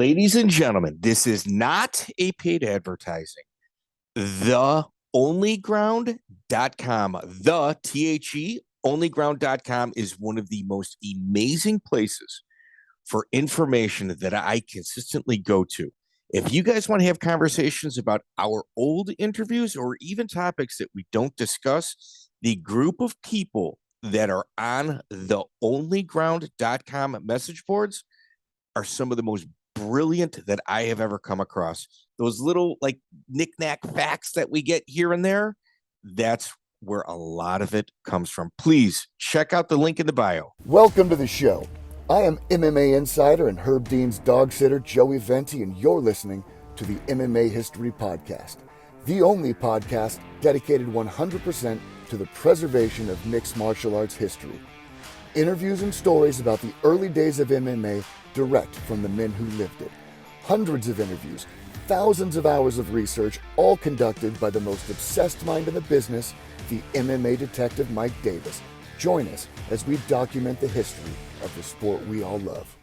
Ladies and gentlemen, this is not a paid advertising. TheOnlyGround.com, the THE onlyground.com is one of the most amazing places for information that I consistently go to. If you guys want to have conversations about our old interviews or even topics that we don't discuss, the group of people that are on the onlyground.com message boards are some of the most brilliant that I have ever come across. Those little like knick-knack facts that we get here and there, that's where a lot of it comes from. Please check out the link in the bio. Welcome to the show. I am MMA insider and Herb Dean's dog sitter, Joey Venti, and you're listening to the MMA History Podcast, the only podcast dedicated 100% to the preservation of mixed martial arts history. Interviews and stories about the early days of MMA direct from the men who lived it. Hundreds of interviews, thousands of hours of research, all conducted by the most obsessed mind in the business, the MMA detective Mike Davis. Join us as we document the history of the sport we all love.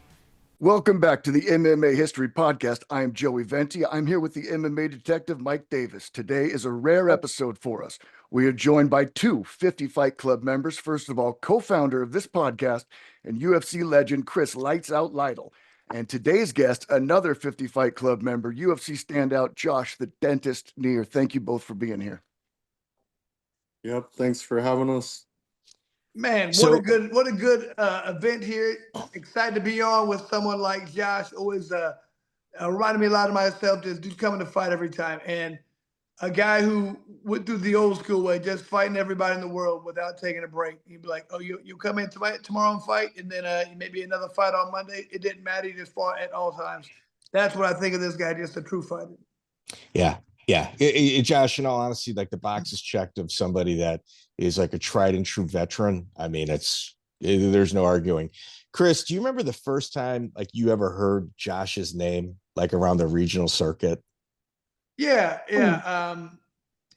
Welcome back to the MMA History Podcast. I am Joey Venti. I'm here with the MMA detective Mike Davis. Today is a rare episode for us. We are joined by two 50 Fight Club members. First of all, co-founder of this podcast and UFC legend Chris "Lights Out" Lytle. And today's guest, another 50 Fight Club member, UFC standout Josh the Dentist Neer. Thank you both for being here. Yep, thanks for having us. Man, what a good event here. Excited to be on with someone like Josh. Always reminded me a lot of myself. Just dude coming to fight every time, and a guy who went through the old school way, just fighting everybody in the world without taking a break. He'd be like, "Oh, you come in tomorrow and fight, and then maybe another fight on Monday." It didn't matter. He just fought at all times. That's what I think of this guy. Just a true fighter. Yeah. Josh, in all honesty, like the box is checked of somebody that is like a tried and true veteran. I mean, there's no arguing. Chris, do you remember the first time like you ever heard Josh's name, like around the regional circuit? Yeah.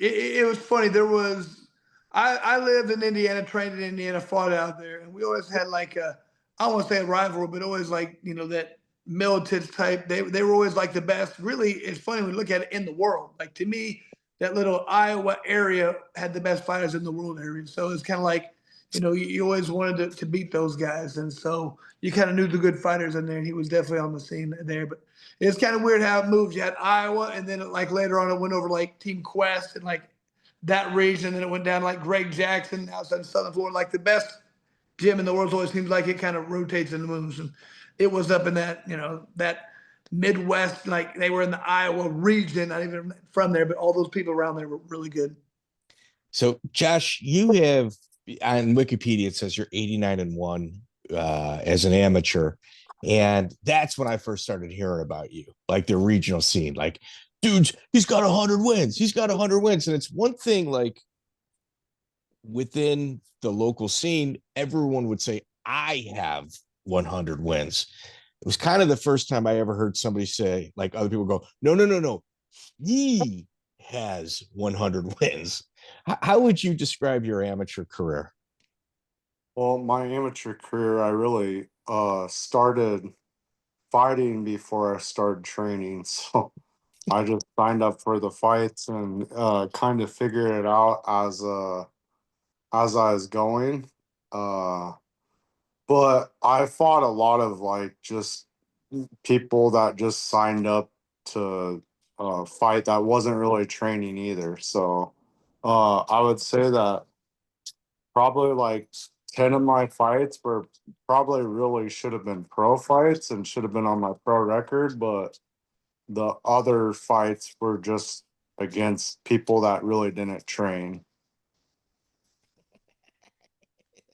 It was funny. I lived in Indiana, trained in Indiana, fought out there, and we always had like I don't want to say a rival, but always like, that Miletich type. They were always like the best. Really, it's funny when you look at it in the world. Like to me, that little Iowa area had the best fighters in the world area. So it's kind of like, you always wanted to beat those guys. And so you kind of knew the good fighters in there, and he was definitely on the scene there. But it's kind of weird how it moves. You had Iowa, and then like later on it went over like Team Quest and like that region. And then it went down like Greg Jackson outside of Southern Florida. Like the best gym in the world always seems like it kind of rotates and moves. And it was up in that, that Midwest, like they were in the Iowa region, not even from there, but all those people around there were really good. So, Josh, you have on Wikipedia, it says you're 89-1 as an amateur. And that's when I first started hearing about you, like the regional scene. Like, dude, he's got 100 wins. He's got 100 wins. And it's one thing, like, within the local scene, everyone would say, I have 100 wins. It was kind of the first time I ever heard somebody say, like other people go, no. He has 100 wins. How would you describe your amateur career? Well, my amateur career, I really started fighting before I started training. So I just signed up for the fights and kind of figured it out as I was going. But I fought a lot of like just people that just signed up to fight that wasn't really training either. So I would say that probably like 10 of my fights were probably really should have been pro fights and should have been on my pro record, but the other fights were just against people that really didn't train.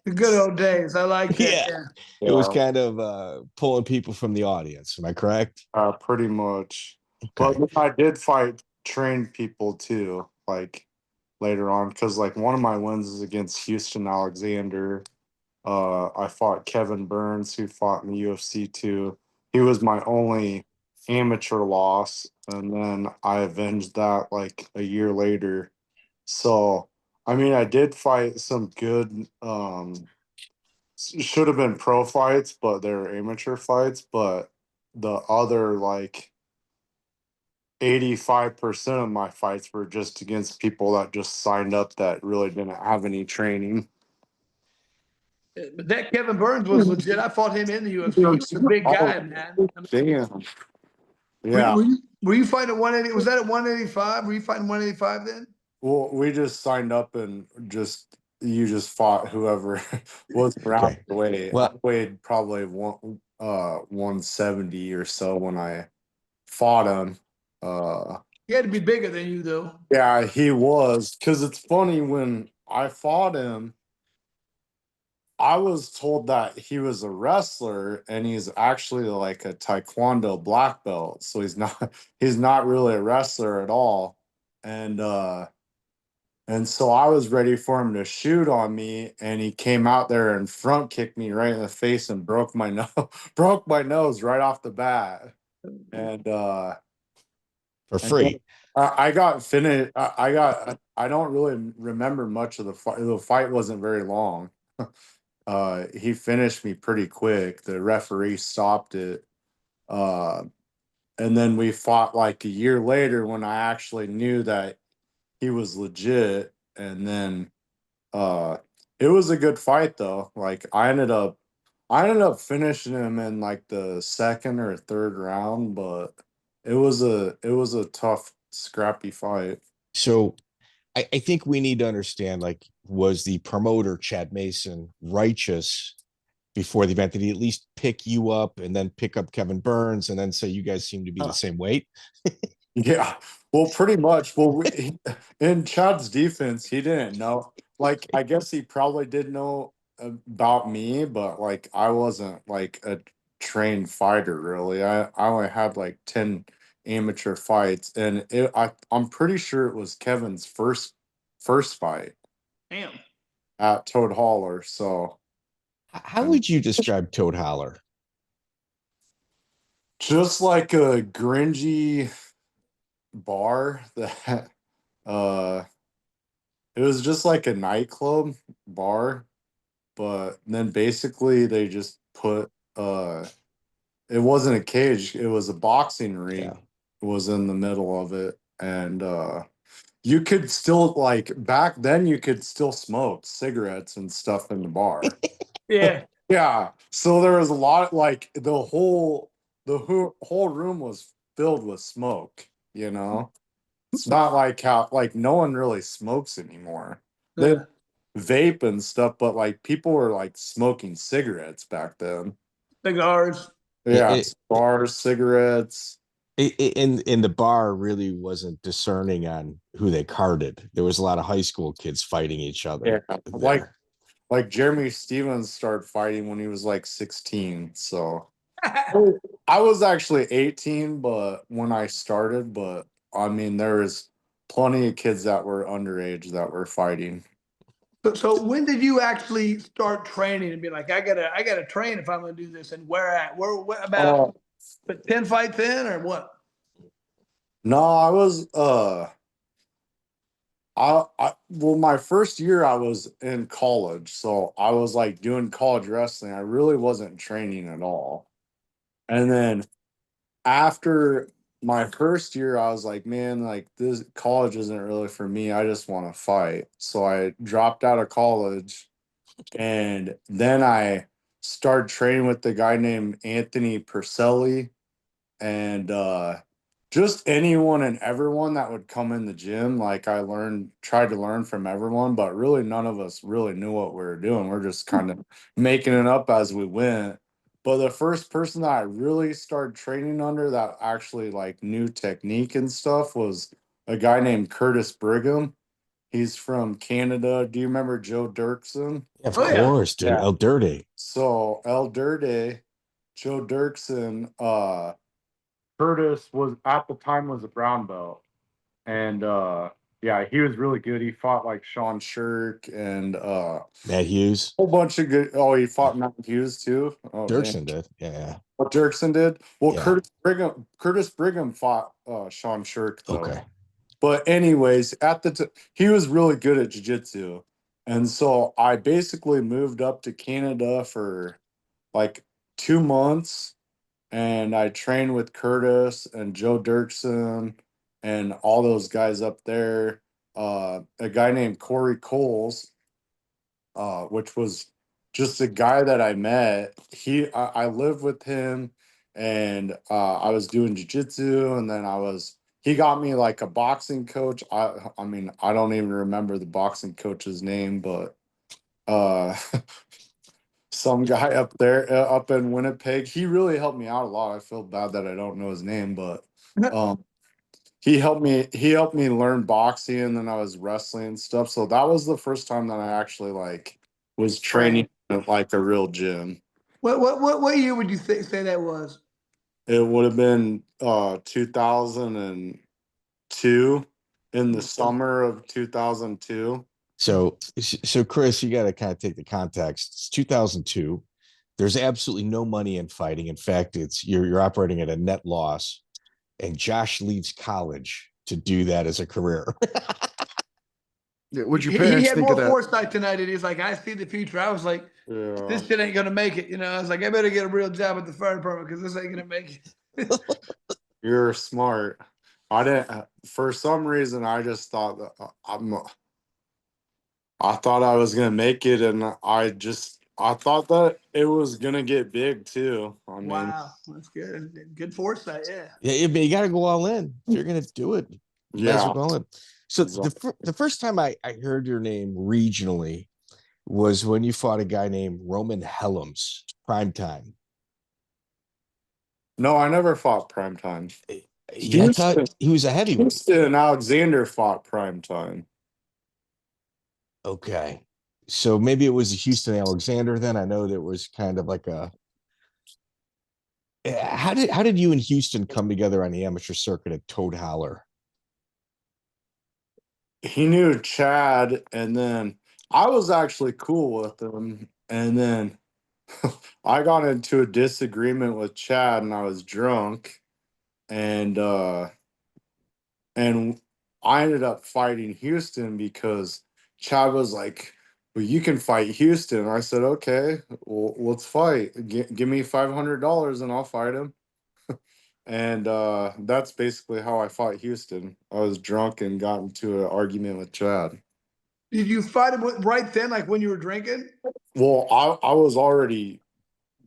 The good old days. I like that. Yeah. It was kind of pulling people from the audience. Am I correct? Pretty much. Okay. But I did fight trained people too, like later on, because like one of my wins is against Houston Alexander. I fought Kevin Burns, who fought in the UFC too. He was my only amateur loss, and then I avenged that like a year later. So, I mean, I did fight some good, should have been pro fights, but they were amateur fights. But the other like 85% of my fights were just against people that just signed up that really didn't have any training. But that Kevin Burns was legit. I fought him in the UFC. He was a big guy, man. Damn. Were, Yeah. were you fighting at 180? Was that at 185? Were you fighting 185 then? Well, we just signed up and you just fought whoever was around the way. Well, I weighed probably 170 or so when I fought him. He had to be bigger than you, though. Yeah, he was. Because it's funny, when I fought him, I was told that he was a wrestler and he's actually like a taekwondo black belt. So he's not really a wrestler at all. And so I was ready for him to shoot on me, and he came out there and front kicked me right in the face and broke my nose, broke my nose right off the bat. And for free. I got finished. I don't really remember much of the fight. The fight wasn't very long. He finished me pretty quick. The referee stopped it. And then we fought like a year later when I actually knew that he was legit. And then it was a good fight though. Like I ended up finishing him in like the second or third round, but it was a tough, scrappy fight. So I think we need to understand, like, was the promoter Chad Mason righteous before the event? Did he at least pick you up and then pick up Kevin Burns and then say you guys seem to be the same weight? Yeah, well, pretty much. Well, in Chad's defense, he didn't know. Like, I guess he probably did know about me, but like, I wasn't like a trained fighter really. I only had like 10 amateur fights, and I'm pretty sure it was Kevin's first fight Damn. at Toad Hollar. So, How would you describe Toad Hollar? just like a gringy bar that it was just like a nightclub bar, but then basically they just put it wasn't a cage, it was a boxing ring. Yeah. Was in the middle of it, and you could still, like, back then you could still smoke cigarettes and stuff in the bar. Yeah. Yeah, so there was a lot, like the whole room was filled with smoke, you know. It's not like how, like, no one really smokes anymore. They vape and stuff, but like people were like smoking cigarettes back then. Cigars. Yeah, cigars, cigarettes. In the bar really wasn't discerning on who they carded. There was a lot of high school kids fighting each other. Yeah, There. like Jeremy Stevens started fighting when he was like 16. So I was actually 18, but when I started, but I mean there was plenty of kids that were underage that were fighting. So when did you actually start training and be like, I gotta train if I'm gonna do this? And where at? Where about 10 fights in or what? No, I was well, my first year I was in college, so I was like doing college wrestling. I really wasn't training at all. And then after my first year, I was like, man, like this college isn't really for me. I just want to fight. So I dropped out of college, and then I started training with the guy named Anthony Percelli, and just anyone and everyone that would come in the gym. Like I tried to learn from everyone, but really none of us really knew what we were doing. We're just kind of making it up as we went. But the first person that I really started training under that actually like knew technique and stuff was a guy named Curtis Brigham. He's from Canada. Do you remember Joe Doerkson? Of Oh, yeah. course, dude. Yeah. El Dirty. So El Dirty, Joe Doerkson, Curtis was at the time was a brown belt, and yeah, he was really good. He fought like Sean Shirk and Matt Hughes. whole bunch of good. Oh, he fought Matt Hughes too. Oh, Doerkson damn. did. Yeah. What Dirksen did? Well, Yeah. Curtis Brigham fought Sean Shirk though. Okay. But anyways, he was really good at jiu-jitsu, and so I basically moved up to Canada for like 2 months. and I trained with Curtis and Joe Doerkson and all those guys up there. A guy named Corey Coles, which was just a guy that I met. I lived with him, and I was doing jujitsu, and then he got me like a boxing coach. I mean, I don't even remember the boxing coach's name, but uh, some guy up there, up in Winnipeg, he really helped me out a lot. I feel bad that I don't know his name, but um, he helped me learn boxing, and then I was wrestling and stuff. So that was the first time that I actually like was training at like a real gym. What year would you say that was? It would have been 2002, in the summer of 2002. So Chris, you got to kind of take the context. It's 2002. There's absolutely no money in fighting. In fact, you're operating at a net loss, and Josh leaves college to do that as a career. Would your He parents had think more of that? foresight tonight, and he's like, I see the future. I was like, Yeah, this shit ain't gonna make it. I was like, I better get a real job at the fire department because this ain't gonna make it. you're smart. I didn't. For some reason, I just thought that I thought I was gonna make it, and I thought that it was gonna get big too. I mean, Wow, that's good. Good foresight, yeah. Yeah, you got to go all in. If you're going to do it, you might as well yeah, go all in. So exactly. the first time I heard your name regionally was when you fought a guy named Roman Helms, primetime. No, I never fought primetime. Yeah, I thought Houston, he was a heavyweight. Houston and Alexander fought primetime. Okay. So maybe it was a Houston Alexander then. I know there was kind of like a how did you and Houston come together on the amateur circuit at Toad Hollar? He knew Chad, and then I was actually cool with him, and then I got into a disagreement with Chad, and I was drunk, and and I ended up fighting Houston because Chad was like, "Well, you can fight Houston." And I said, "Okay, well, let's fight. Give me $500 and I'll fight him." And that's basically how I fought Houston. I was drunk and got into an argument with Chad. Did you fight him right then, like when you were drinking? Well, I was already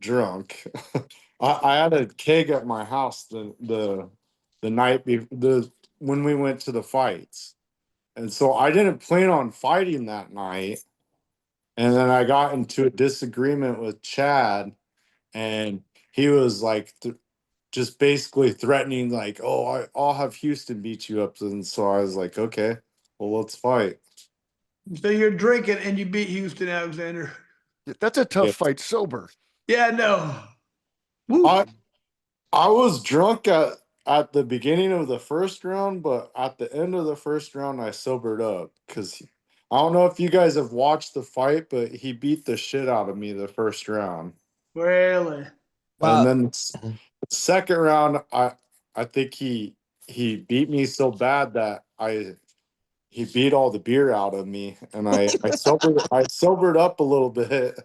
drunk. I had a keg at my house the night when we went to the fights. And so I didn't plan on fighting that night. And then I got into a disagreement with Chad, and he was like just basically threatening, like, "Oh, I'll have Houston beat you up." And so I was like, "Okay, well, let's fight." So you're drinking and you beat Houston Alexander. That's a tough Yeah. fight sober. Yeah, no. Woo. I I was drunk at the beginning of the first round, but at the end of the first round, I sobered up because I don't know if you guys have watched the fight, but he beat the shit out of me the first round. Really? And Well, then the second round, I think he beat me so bad that he beat all the beer out of me, and I sobered up a little bit,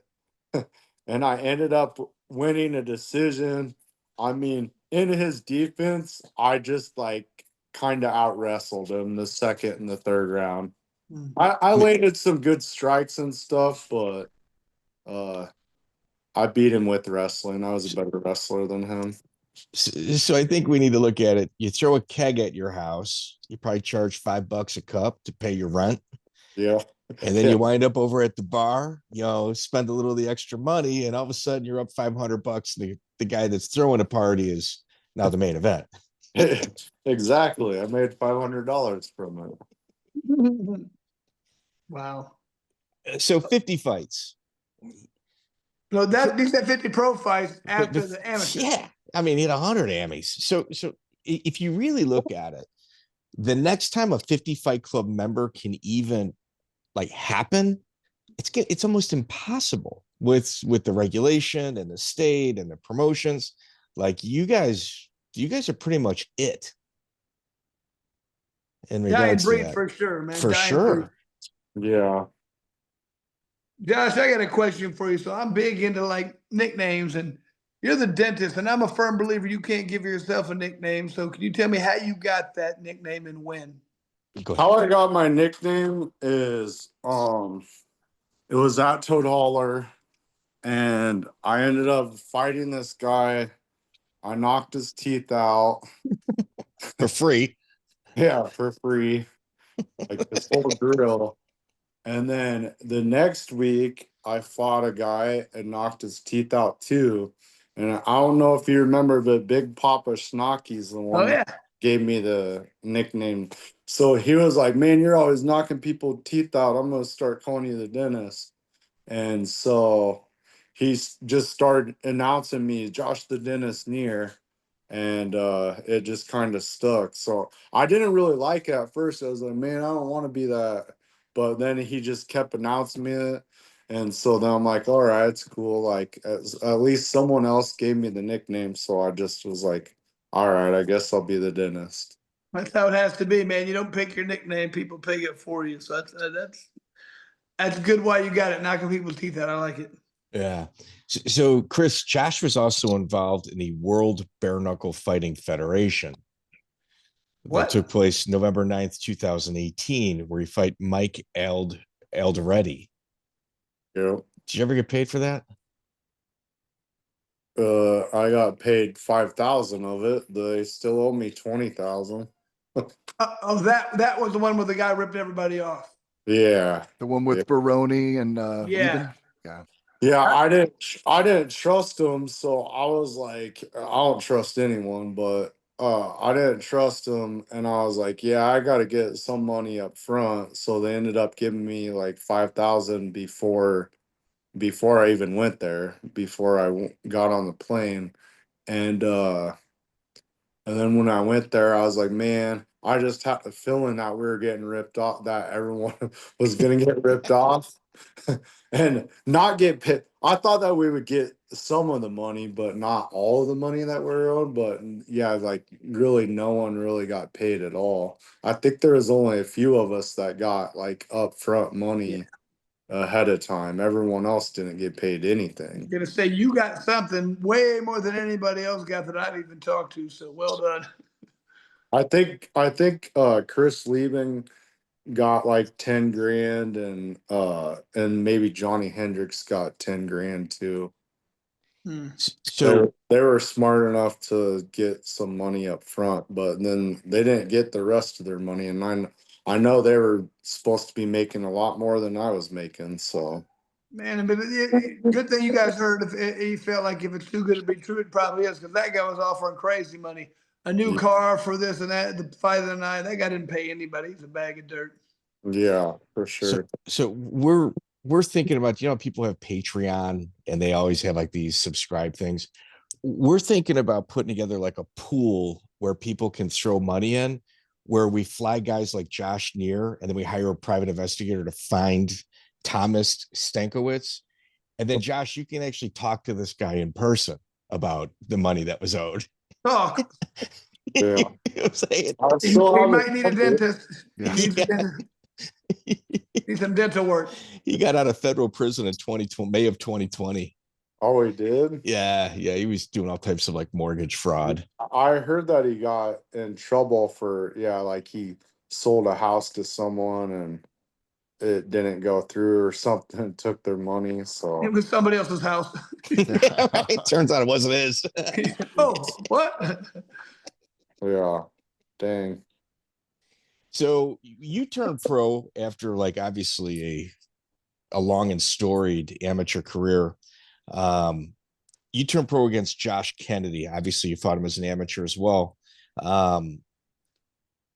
and I ended up winning a decision. I mean, in his defense, I just like kind of out wrestled him the second and the third round. I landed some good strikes and stuff, but uh I beat him with wrestling. I was a better wrestler than him. so I think we need to look at it. You throw a keg at your house, you probably charge $5 a cup to pay your rent. Yeah. And then Yeah. you wind up over at the bar, spend a little of the extra money, and all of a sudden you're up $500. The guy that's throwing a party is now the main event. Exactly. I made $500 from it. Wow. So 50 fights. No, these are 50 pro fights after the amateur. Yeah, I mean, he had 100 Emmys. So if you really look at it, the next time a 50 Fight Club member can even like happen, it's almost impossible with the regulation and the state and the promotions. Like you guys are pretty much it in Dying regards to breed that. for sure, man. For Dying breed. sure. Yeah. Josh, I got a question for you. So I'm big into like nicknames, and You're the dentist, and I'm a firm believer you can't give yourself a nickname. So can you tell me how you got that nickname and when? Go How ahead. I got my nickname is it was at Toad Hollar, and I ended up fighting this guy. I knocked his teeth out. For free. Yeah, for free. Like this whole grill. And then the next week, I fought a guy and knocked his teeth out too. And I don't know if you remember, but Big Papa Schnocky's the Oh one yeah. that gave me the nickname. So he was like, "Man, you're always knocking people's teeth out. I'm gonna start calling you the dentist." And so just started announcing me, Josh the Dentist Neer. And it just kind of stuck. So I didn't really like it at first. I was like, man, I don't want to be that. But then he just kept announcing me it. And so then I'm like, all right, it's cool. Like at least someone else gave me the nickname. So I just was like, all right, I guess I'll be the dentist. That's how it has to be, man. You don't pick your nickname; people pick it for you. So that's good. Why you got it, knocking people's teeth out. I like it. Yeah. So, Chris, Josh was also involved in the World Bare Knuckle Fighting Federation that What? took place November 9th, 2018, where he fight Mike Alderetti. Yeah. Did you ever get paid for that? I got paid 5,000 of it. They still owe me 20,000. Oh, that was the one where the guy ripped everybody off. Yeah. The one with Yeah. Baroni and Yeah. Eben? Yeah. Yeah, I didn't trust him, so I was like, I don't trust anyone, but I didn't trust him, and I was like, yeah, I got to get some money up front. So they ended up giving me like 5,000 before I even went there, before got on the plane, and and then when I went there, I was like, man, I just had the feeling that we were getting ripped off, that everyone was gonna get ripped off and not get paid. I thought that we would get some of the money, but not all of the money that we're owed. But yeah, like really no one really got paid at all. I think there was only a few of us that got like upfront money ahead of time. Everyone else didn't get paid I'm anything. gonna say you got something way more than anybody else got that I've even talked to. So well done. I think Chris Lieben got like 10 grand, and maybe Johnny Hendricks got 10 grand too. Hmm. So, They were smart enough to get some money up front, but then they didn't get the rest of their money. And I know they were supposed to be making a lot more than I was making. So Man, but good thing you guys heard. If he felt like if it's too good to be true, it probably is, because that guy was offering crazy money, a new car for this and that, the fight of the night. That guy didn't pay anybody. He's a bag of dirt. yeah, for so, sure. so we're thinking about, people have Patreon and they always have like these subscribe things. We're thinking about putting together like a pool where people can throw money in, where we fly guys like Josh Neer, and then we hire a private investigator to find Thomas Stankiewicz. And then, Josh, you can actually talk to this guy in person about the money that was owed. Oh, Yeah. You know what I'm saying? I he, still he have might need a his number. dentist. He Yeah. needs a dentist. Needs some dental work. He got out of federal prison in 2020, May of 2020. Oh, he did? Yeah, he was doing all types of like mortgage fraud. I heard that he got in trouble for, yeah, like he sold a house to someone and it didn't go through or something, took their money. So It was somebody else's house. Yeah, right? Turns out it wasn't his. Oh, what? yeah, dang. So you turned pro after like obviously a long and storied amateur career. Um, you turned pro against Josh Kennedy. Obviously, you fought him as an amateur as well. Um,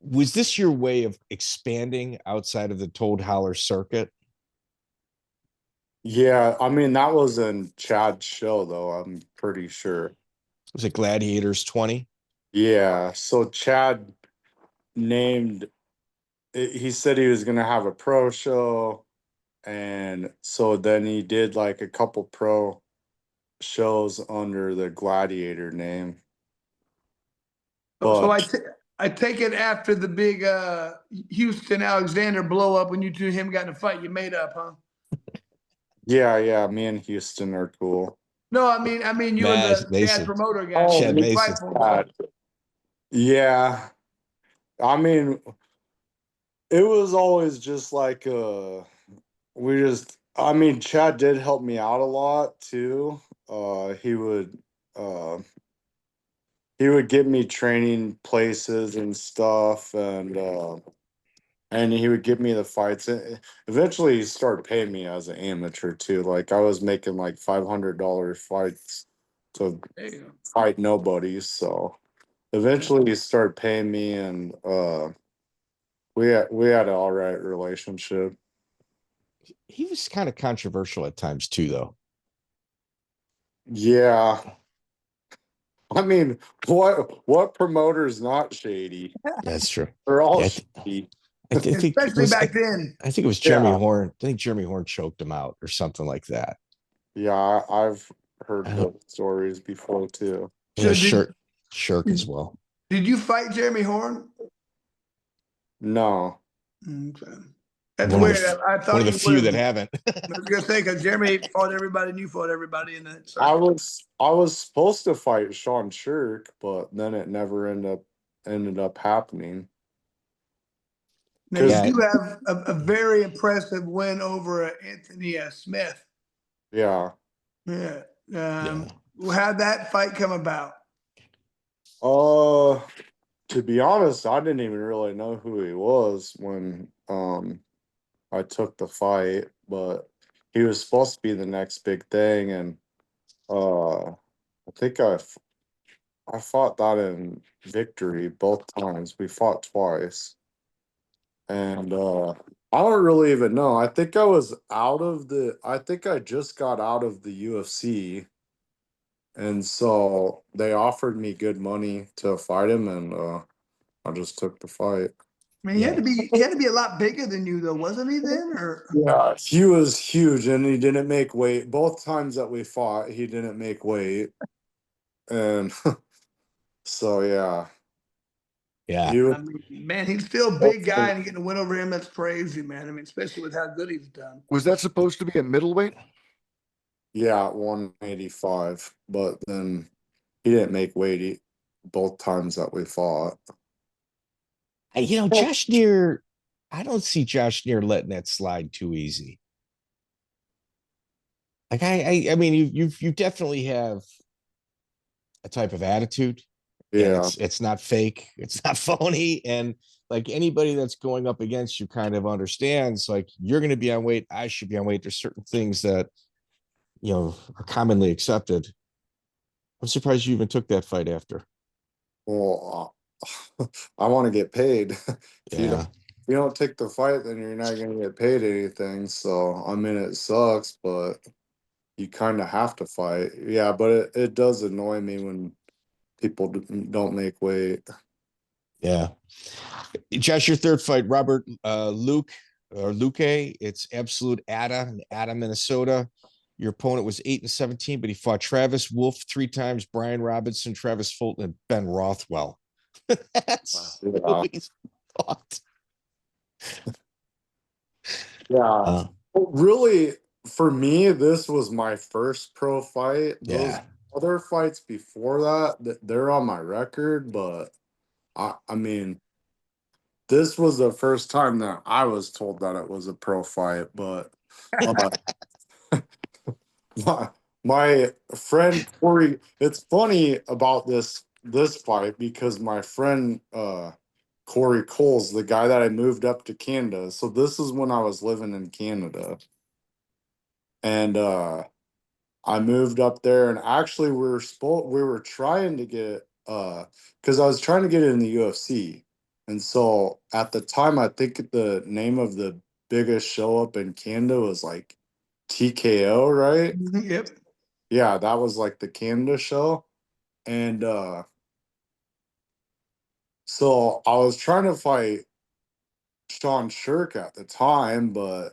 was this your way of expanding outside of the Toad Hollar circuit? Yeah, I mean that was in Chad's show though, I'm pretty sure. Was it Gladiators 20? Yeah, so Chad named he said he was gonna have a pro show, and so then he did like a couple pro shows under the Gladiator name. So But I take it after the big Houston Alexander blow up when you two him got in a fight, you made up, huh? yeah, me and Houston are cool. No, I mean you and the Chad Mason. promoter guy. Oh, Chad You Mason. fight for him. yeah. I mean, it was always just like I mean, Chad did help me out a lot too. Uh he would get me training places and stuff, and he would give me the fights. And eventually, he started paying me as an amateur too. Like I was making like $500 fights to There you go. fight nobodies. So eventually, he started paying me, and we had an all right relationship. He was kind of controversial at times too, though. Yeah, I mean, what promoter's not shady? That's true. They're all Yeah, shady. I think it Especially was. back then. I think it was Jeremy Yeah, Horn. I think Jeremy Horn choked him out or something like that. yeah, I've heard I those don't. stories before too. Yeah, So Shirk as did well. did you fight Jeremy Horn? No. Okay. That's One of weird. the I one of thought the you few would that have. haven't. I was gonna say because Jeremy fought everybody and you fought everybody in the I circuit. was supposed to fight Sean Shirk, but then it never ended up happening. Now you Cause Yeah, do have a very impressive win over Anthony Smith. yeah, Yeah. yeah. How'd that fight come about? uh, to be honest, I didn't even really know who he was when I took the fight, but he was supposed to be the next big thing, and I think I fought that in victory both times. We fought twice. And I don't really even know. I think I just got out of the UFC. And so they offered me good money to fight him, and I just took the fight. I mean, Yeah. he had to be a lot bigger than you though, wasn't he then? Or Yeah, he was huge and he didn't make weight. Both times that we fought, he didn't make weight. And so yeah, Yeah. he was I mean, man, he's still a big guy and getting a win over him. That's crazy, man. I mean, especially with how good he's done. Was that supposed to be a middleweight? yeah, 185, but then he didn't make weight both times that we fought. Hey, Josh Neer, I don't see Josh Neer letting that slide too easy. Like I mean, you definitely have a type of attitude, and Yeah. it's not fake, it's not phony, and like anybody that's going up against you kind of understands, like you're going to be on weight, I should be on weight. There's certain things that are commonly accepted. I'm surprised you even took that fight after. Well, I want to get paid. If you don't, Yeah, if you don't take the fight, then you're not going to get paid anything. So, I mean, it sucks, but you kind of have to fight. Yeah, but it does annoy me when people don't make weight. yeah. Josh, your third fight, Robert Luke. It's Absolute in Ada, Minnesota. Your opponent was 8-17, but he fought Travis Wolf 3 times, Brian Robinson, Travis Fulton, and Ben Rothwell. That's who Yeah. he's fought. Yeah. Uh, Really, for me, this was my first pro fight. Those yeah. other fights before that, they're on my record, but I mean, this was the first time that I was told that it was a pro fight, but uh, my, my friend Corey, it's funny about this fight because my friend Corey Cole's the guy that I moved up to Canada. So this is when I was living in Canada. And I moved up there, and actually we were trying to get because I was trying to get in the UFC. And so at the time, I think the name of the biggest show up in Canada was like TKO, right? Yep. Yeah, that was like the Canada show. And so I was trying to fight Sean Shirk at the time, but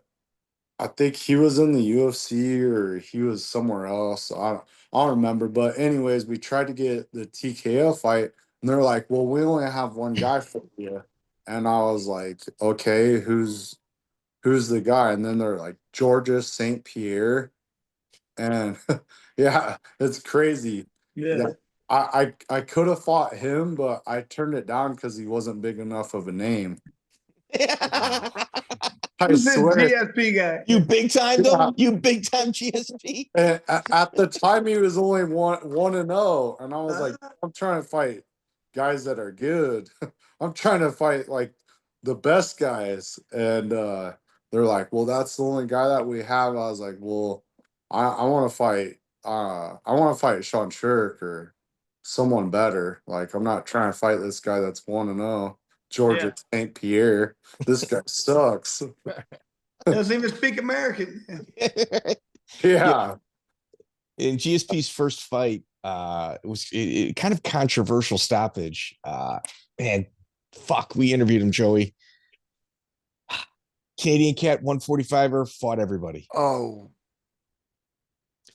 I think he was in the UFC or he was somewhere else. I don't remember. But anyways, we tried to get the TKO fight, and they're like, "Well, we only have one guy for you." And I was like, "Okay, who's the guy?" And then they're like, "Georgia St. Pierre," and Yeah, it's crazy. Yeah. Yeah. I could have fought him, but I turned it down because he wasn't big enough of a name. I Who's this swear. GSP guy? You big time Yeah. though. You big time GSP. And at the time, he was only 1-0, and I was like, Uh, I'm trying to fight guys that are good. I'm trying to fight like the best guys, and they're like, well, that's the only guy that we have. I was like, well, I want to fight. I want to fight Sean Shirk or someone better. Like, I'm not trying to fight this guy that's 1-0, Georgia Yeah. St. Pierre. This guy sucks. Doesn't even speak American. Yeah. In GSP's first fight, it was kind of controversial stoppage. Man, fuck, we interviewed him, Joey. Canadian Cat 145er fought everybody. Oh,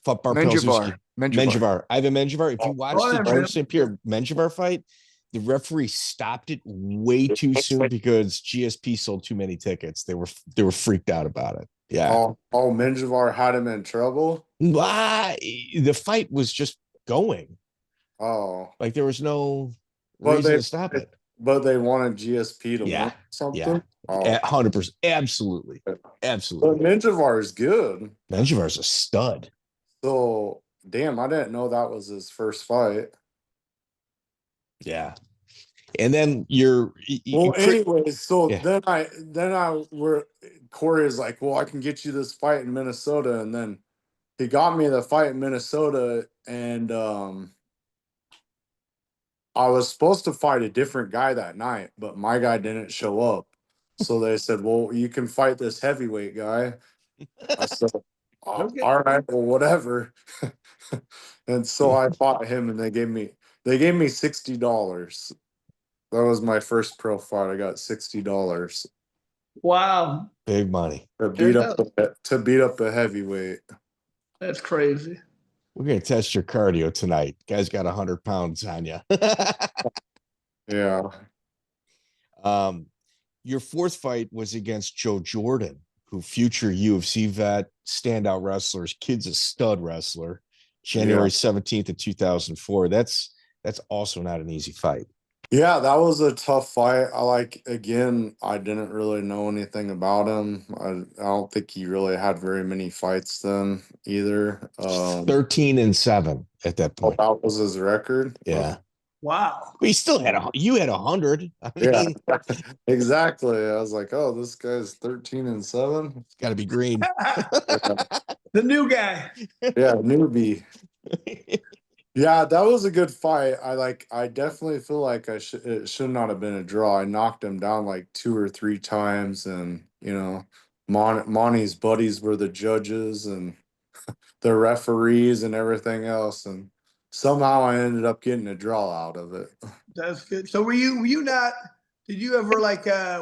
Fought Menjivar. Menjivar. Ivan Menjivar. If you watch Oh, the yeah, George man. St. Pierre Menjivar fight, the referee stopped it way too soon because GSP sold too many tickets. They were freaked out about it. Yeah. Oh, Menjivar had him in trouble. The fight was just going. Oh, Like there was no but reason they to stop it. but they wanted GSP to win Yeah. something. Yeah. Oh, 100%. Absolutely. but Absolutely. Menjivar is good. Menjivar's a stud. So damn, I didn't know that was his first fight. Yeah. And then Well, anyways, so yeah. then I were Corey is like, well, I can get you this fight in Minnesota, and then he got me the fight in Minnesota, and I was supposed to fight a different guy that night, but my guy didn't show up. So they said, well, you can fight this heavyweight guy. I said, Okay. all right, well, whatever. And so I fought him, and they gave me $60. That was my first pro fight. I got $60 Wow. Big money. to beat up a heavyweight. That's crazy. We're gonna test your cardio tonight. Guy's got 100 pounds on you. Yeah. Your fourth fight was against Joe Jordan, who future UFC vet, standout wrestlers, kid's a stud wrestler. January 17th of 2004. That's also not an easy fight. Yeah, that was a tough fight. I didn't really know anything about him. I don't think he really had very many fights then either. 13-7 at that point. That was his record. Yeah. Wow. But he still had you had 100. I mean, Yeah, exactly. I was like, oh, this guy's 13-7. It's got to be green. The new guy. Yeah, newbie. Yeah, that was a good fight. I definitely feel like it should not have been a draw. I knocked him down like 2 or 3 times, and Monty's buddies were the judges and the referees and everything else, and somehow I ended up getting a draw out of it. That's good. So were you not? Did you ever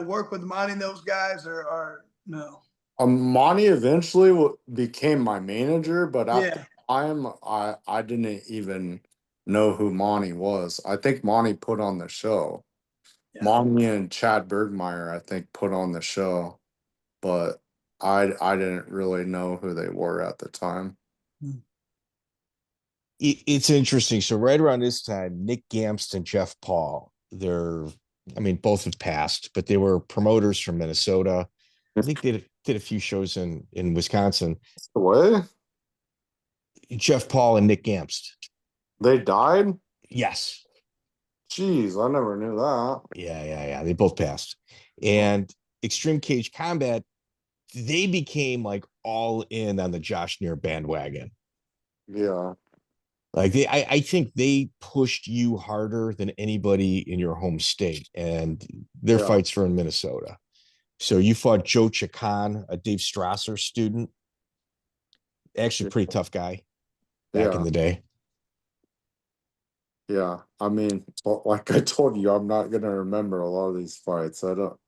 work with Monty and those guys or no? Monty eventually became my manager, but at the Yeah. time, I didn't even know who Monty was. I think Monty put on the show. Yeah. Monty and Chad Bergmeyer, I think, put on the show, but I didn't really know who they were at the time. It's interesting. So right around this time, Nick Gamst and Jeff Paul, both have passed, but they were promoters from Minnesota. I think they did a few shows in Wisconsin. What? Jeff Paul and Nick Gamst. They died? Yes. Jeez, I never knew that. Yeah. They both passed. And Extreme Cage Combat, they became like all in on the Josh Neer bandwagon. Yeah. Like I think they pushed you harder than anybody in your home state, and their fights were in Minnesota. So you fought Joe Chacon, a Dave Strasser student. Actually, pretty tough guy back in the day. Yeah. I mean, like I told you, I'm not gonna remember a lot of these fights. I don't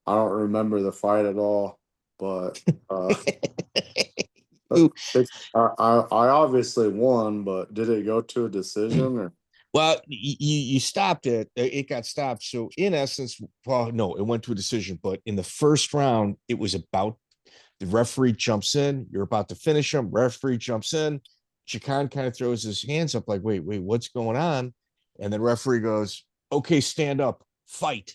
remember the fight at all, but I obviously won, but did it go to a decision or? Well, you stopped it. It got stopped. So in essence, well, no, it went to a decision. But in the first round, it was about the referee jumps in. You're about to finish him. Referee jumps in. Chacon kind of throws his hands up like, wait, what's going on? And then referee goes, okay, stand up, fight.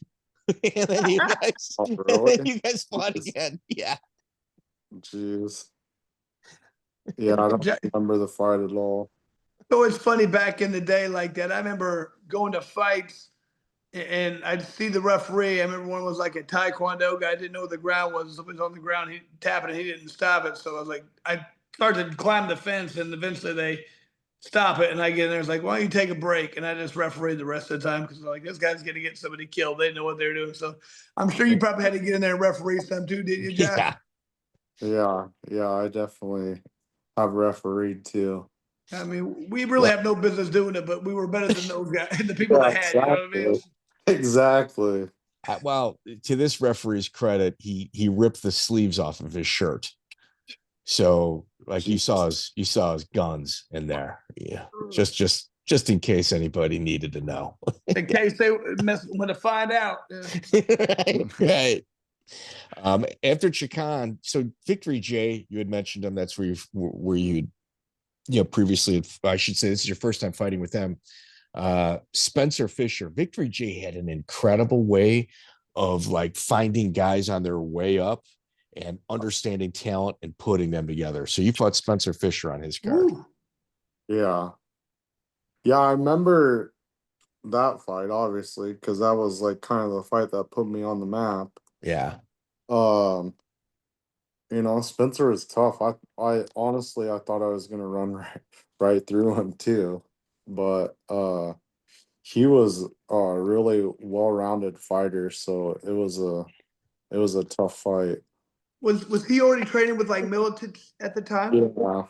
and then you guys Oh, and then really? you guys fought again. Yeah. Jeez. Yeah, I don't remember the fight at all. So it's funny back in the day like that. I remember going to fights and I'd see the referee. I remember one was like a taekwondo guy. I didn't know where the ground was. Somebody was on the ground. He tapping it. He didn't stop it. So I was like, I started to climb the fence, and eventually they stop it. And I get in there. It's like, why don't you take a break? And I just refereed the rest of the time because like this guy's going to get somebody killed. They didn't know what they were doing. So I'm sure you probably had to get in there and referee some too, didn't you, Josh? Yeah. Yeah, I definitely have refereed too. I mean, we really have no business doing it, but we were better than those guys, the people Yeah, that had. You know what I mean? Exactly. Well, to this referee's credit, he ripped the sleeves off of his shirt. So like you saw his guns in there. Yeah. Just in case anybody needed to know. In case they want to find out. Yeah. right. After Chacon, so Victory J, you had mentioned him. That's where you previously, I should say, this is your first time fighting with them. Spencer Fisher, Victory J had an incredible way of like finding guys on their way up and understanding talent and putting them together. So you fought Spencer Fisher on his card. Ooh. Yeah. Yeah, I remember that fight, obviously, because that was like kind of the fight that put me on the map. Yeah. Um, Spencer is tough. I honestly I thought I was gonna run right through him too. But he was a really well-rounded fighter, so it was a tough fight. Was he already training with like Miletich at the time? Yeah.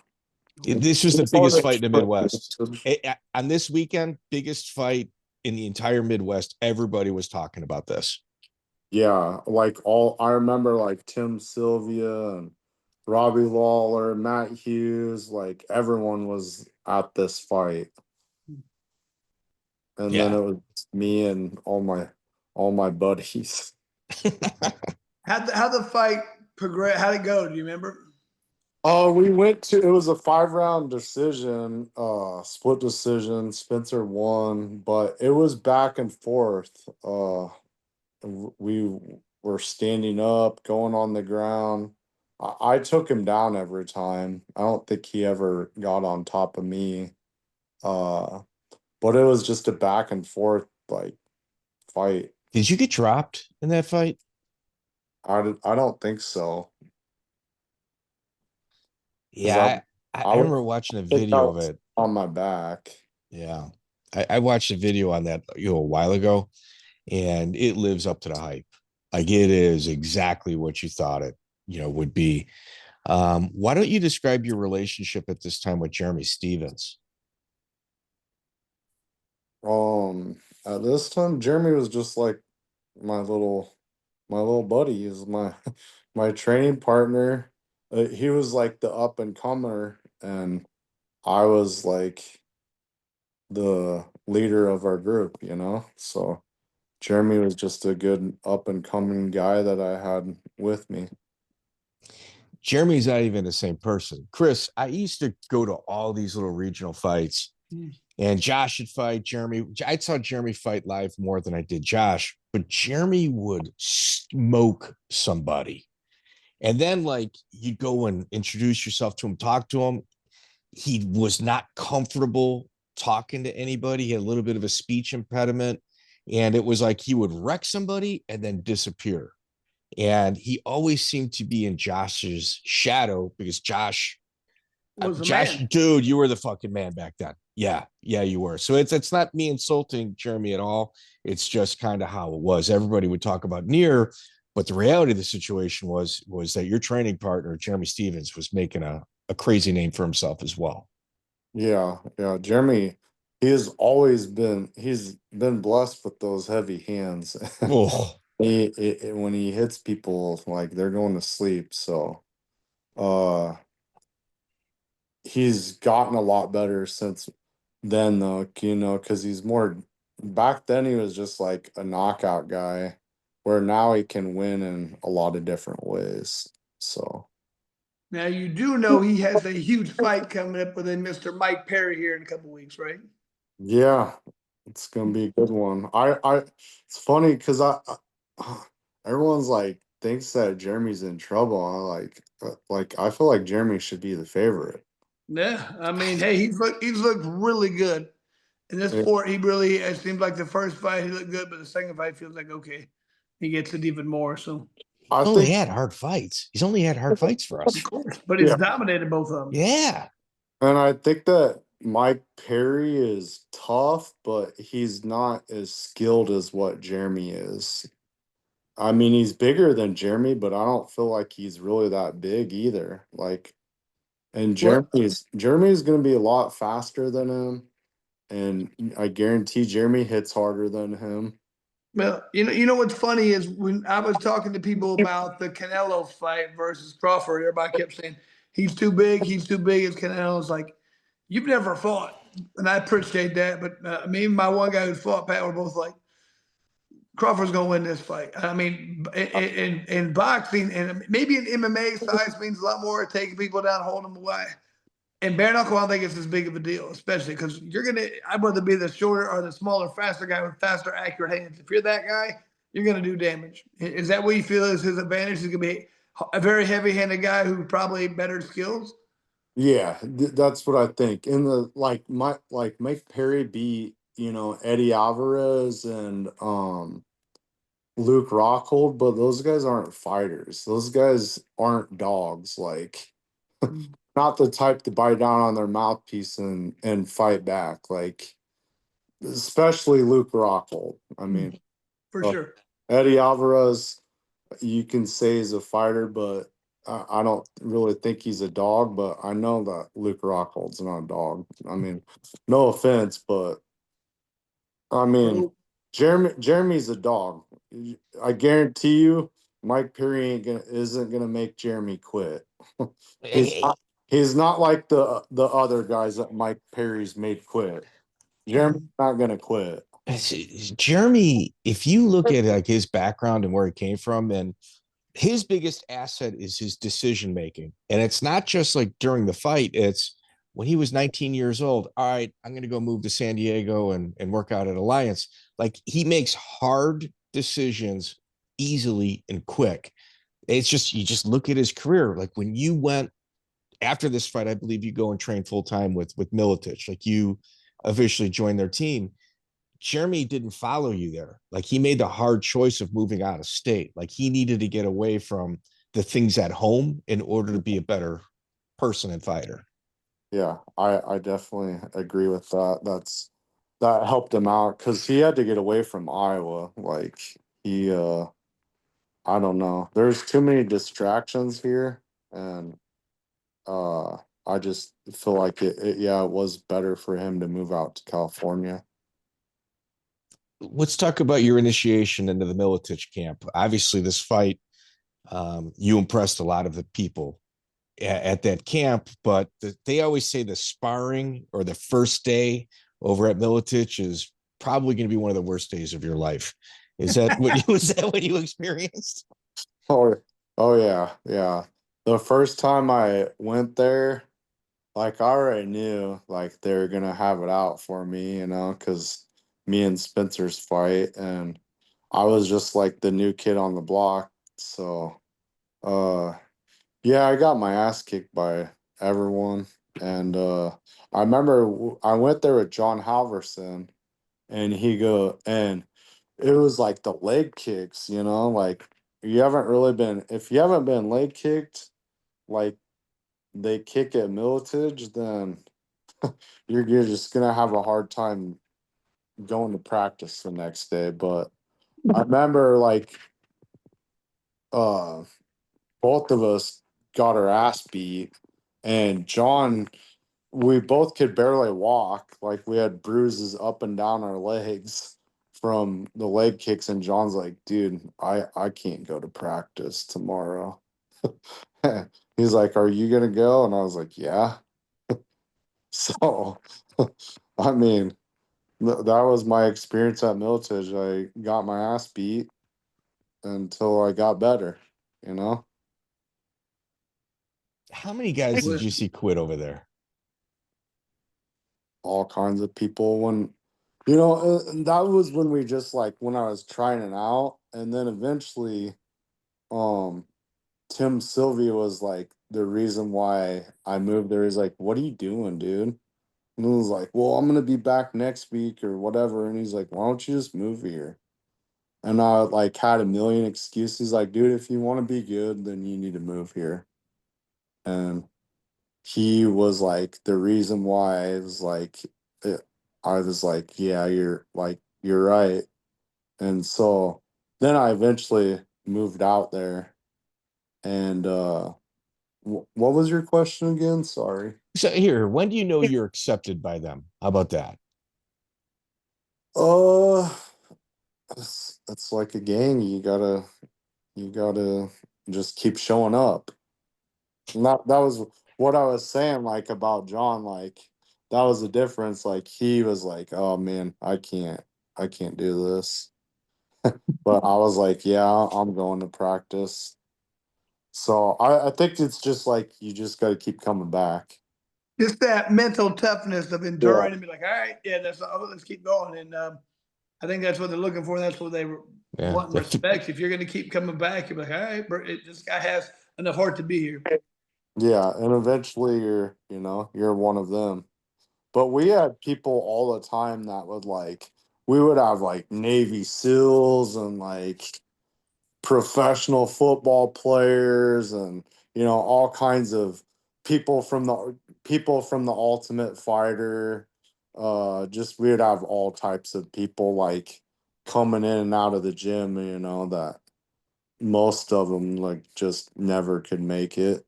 This was the biggest fight in the Midwest. On this weekend, biggest fight in the entire Midwest. Everybody was talking about this. Yeah, like I remember like Tim Sylvia and Robbie Lawler, Matt Hughes, like everyone was at this fight. And then it was me and all my buddies. How the fight progress? How'd it go? Do you remember? It was a 5-round decision, split decision. Spencer won, but it was back and forth. We were standing up, going on the ground. I took him down every time. I don't think he ever got on top of me. But it was just a back and forth like fight. Did you get dropped in that fight? I don't think so. Yeah, I remember watching a video of it on my back. Yeah, I watched a video on that a while ago, and it lives up to the hype. Like it is exactly what you thought it would be. Why don't you describe your relationship at this time with Jeremy Stevens? At this time, Jeremy was just like my little buddy. He was my training partner. He was like the up and comer, and I was like the leader of our group, So Jeremy was just a good up and coming guy that I had with me. Jeremy's not even the same person. Chris, I used to go to all these little regional fights, and Josh would fight Jeremy. I saw Jeremy fight live more than I did Josh, but Jeremy would smoke somebody. And then, like, you'd go and introduce yourself to him, talk to him. He was not comfortable talking to anybody. He had a little bit of a speech impediment. And it was like he would wreck somebody and then disappear. And he always seemed to be in Josh's shadow because Josh, dude, you were the fucking man back then. Yeah, you were. So it's not me insulting Jeremy at all. It's just kind of how it was. Everybody would talk about Neer, but the reality of the situation was that your training partner, Jeremy Stevens, was making a crazy name for himself as well. Yeah. Jeremy, he's been blessed with those heavy hands. Oh. When he hits people, like they're going to sleep. So he's gotten a lot better since then, though, because he's more. Back then, he was just like a knockout guy, where now he can win in a lot of different ways. So Now you do know he has a huge fight coming up with Mr. Mike Perry here in a couple weeks, right? Yeah, it's gonna be a good one. It's funny because everyone's like thinks that Jeremy's in trouble. Like I feel like Jeremy should be the favorite. Yeah, I mean, hey, he's looked really good in this Yeah, sport. He really it seems like the first fight he looked good, but the second fight feels like okay, he gets it even more. So I Only think. had hard fights. He's only had hard fights for of us. course, but he's Yeah, dominated both of them. Yeah. and I think that Mike Perry is tough, but he's not as skilled as what Jeremy is. I mean, he's bigger than Jeremy, but I don't feel like he's really that big either. Like, and What? Jeremy's going to be a lot faster than him, and I guarantee Jeremy hits harder than him. Well, you know what's funny is when I was talking to people about the Canelo fight versus Crawford, everybody kept saying he's too big, he's too big. As Canelo's like, you've never fought, and I appreciate that. But me and my one guy who fought, Pat, were both like, Crawford's gonna win this fight. I mean, in boxing and maybe in MMA, size means a lot more, taking people down, holding them away. In bare knuckle, I don't think it's as big of a deal, especially because you're gonna. I'd rather be the shorter or the smaller, faster guy with faster, accurate hands. If you're that guy, you're gonna do damage. Is that what you feel is his advantage? He's gonna be a very heavy-handed guy who probably better skills. Yeah, that's what I think. In the like Mike Perry beat Eddie Alvarez and Luke Rockhold, but those guys aren't fighters. Those guys aren't dogs. Like, not the type to bite down on their mouthpiece and fight back. Like, especially Luke Rockhold. I mean, For uh, sure. Eddie Alvarez, you can say he's a fighter, but I don't really think he's a dog. But I know that Luke Rockhold's not a dog. I mean, no offense, but I mean, Well, Jeremy's a dog. I guarantee you, Mike Perry isn't gonna make Jeremy quit. he's Hey, not, he's not like the other guys that Mike Perry's made quit. Jeremy's not gonna quit. Jeremy, if you look at like his background and where he came from, and his biggest asset is his decision making. And it's not just like during the fight, it's when he was 19 years old. All right, I'm going to go move to San Diego and work out at Alliance. Like he makes hard decisions easily and quick. It's just, you just look at his career. Like when you went after this fight, I believe you go and train full time with Miletich. Like you officially joined their team. Jeremy didn't follow you there. Like he made the hard choice of moving out of state. Like he needed to get away from the things at home in order to be a better person and fighter. Yeah, I definitely agree with that. That helped him out because he had to get away from Iowa. Like he I don't know. There's too many distractions here, and uh I just feel like it was better for him to move out to California. Let's talk about your initiation into the Miletich camp. Obviously, this fight, you impressed a lot of the people at that camp, but they always say the sparring or the first day over at Miletich is probably going to be one of the worst days of your life. Is that what you was that what you experienced? Oh, oh yeah, yeah. The first time I went there, like I already knew like they're gonna have it out for me, because me and Spencer's fight, and I was just like the new kid on the block. So, uh, yeah, I got my ass kicked by everyone, and I remember I went there with John Halverson, and and it was like the leg kicks, like if you haven't been leg kicked, like they kick at Miletich, then you're just gonna have a hard time going to practice the next day. But I remember like uh both of us got our ass beat, and John, we both could barely walk. Like we had bruises up and down our legs from the leg kicks, and John's like, dude, I can't go to practice tomorrow. He's like, are you gonna go? And I was like, yeah. So I mean, that was my experience at Miletich. I got my ass beat until I got better, you know? How many guys did you see quit over there? All kinds of people. When you know, and that was when we just like when I was trying it out, and then eventually, um, Tim Sylvia was like the reason why I moved there. He's like, "What are you doing, dude?" And I was like, "Well, I'm gonna be back next week or whatever." And he's like, "Why don't you just move here?" And I like had a million excuses. Like, dude, if you want to be good, then you need to move here. And he was like the reason why I was like, it, I was like, yeah, you're right. And so then I eventually moved out there. And what was your question again? Sorry. So here, when do you know you're accepted by them? How about that? Uh, it's like a gang. You gotta just keep showing up. And that was what I was saying, like about John, like that was the difference. Like he was like, oh man, I can't do this. But I was like, yeah, I'm going to practice. So I think it's just like you just gotta keep coming back. Just that mental toughness of Yeah. enduring and be like, all right, yeah, that's all, let's keep going. And I think that's what they're looking for. That's what they Yeah. want and respect. If you're going to keep coming back, you're like, all right, bro, this guy has enough heart to be here. Yeah, and eventually you're one of them. But we had people all the time that would like we would have like Navy SEALs and like professional football players and all kinds of people from the Ultimate Fighter. Just we'd have all types of people like coming in and out of the gym, that most of them like just never could make it.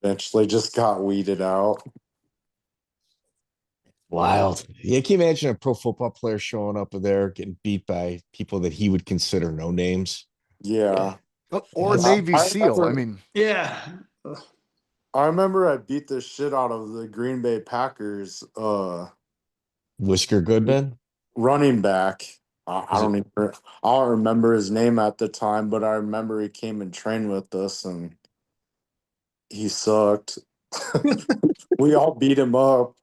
Eventually just got weeded out. Wild. Yeah, can you imagine a pro football player showing up there getting beat by people that he would consider no names? Yeah. Or That's Navy SEAL. I mean, Yeah. I remember I beat the shit out of the Green Bay Packers Whisker Goodman. running back. I Was it? don't even I don't remember his name at the time, but I remember he came and trained with us and he sucked. We all beat him up.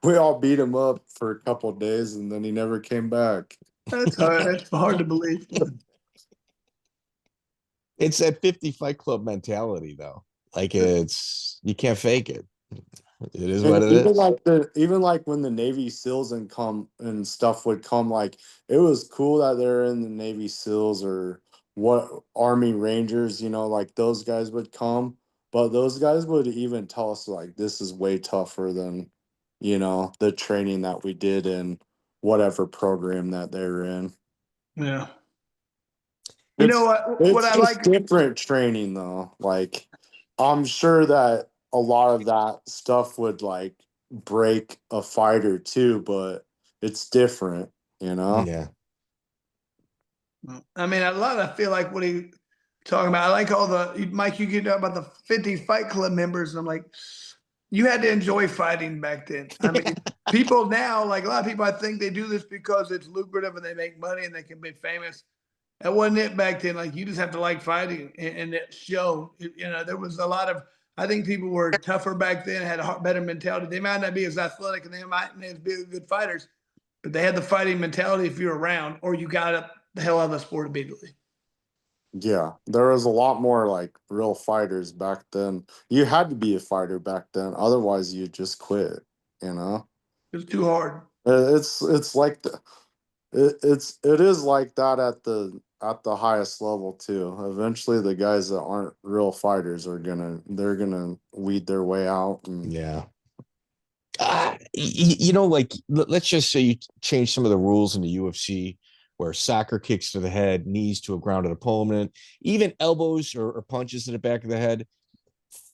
We all beat him up for a couple of days and then he never came back. That's hard. That's hard to believe. It's that 50 Fight Club mentality, though. Like it's you can't fake it. It is what And it even is. like when the Navy SEALs and come and stuff would come, like it was cool that they're in the Navy SEALs or what Army Rangers, like those guys would come, but those guys would even tell us like this is way tougher than, the training that we did in whatever program that they're in. Yeah. You know It's what? What it's I just like. different training though. Like I'm sure that a lot of that stuff would like break a fighter too, but it's different, you know? Yeah. I mean, a lot. I feel like what he talking about. I like all the Mike. You get about the 50 Fight Club members. And I'm like, you had to enjoy fighting back then. I mean, people now, like a lot of people, I think they do this because it's lucrative and they make money and they can be famous. That wasn't it back then. Like you just have to like fighting and it show. There was a lot of. I think people were tougher back then, had a better mentality. They might not be as athletic and they might not be good fighters, but they had the fighting mentality if you're around or you got up the hell out of the sport immediately. Yeah, there was a lot more like real fighters back then. You had to be a fighter back then, otherwise you just quit, you know? It was too hard. It's like it is like that at the highest level too. Eventually, the guys that aren't real fighters they're gonna weed their way out. And Yeah. Like let's just say you change some of the rules in the UFC where soccer kicks to the head, knees to a grounded opponent, even elbows or punches to the back of the head.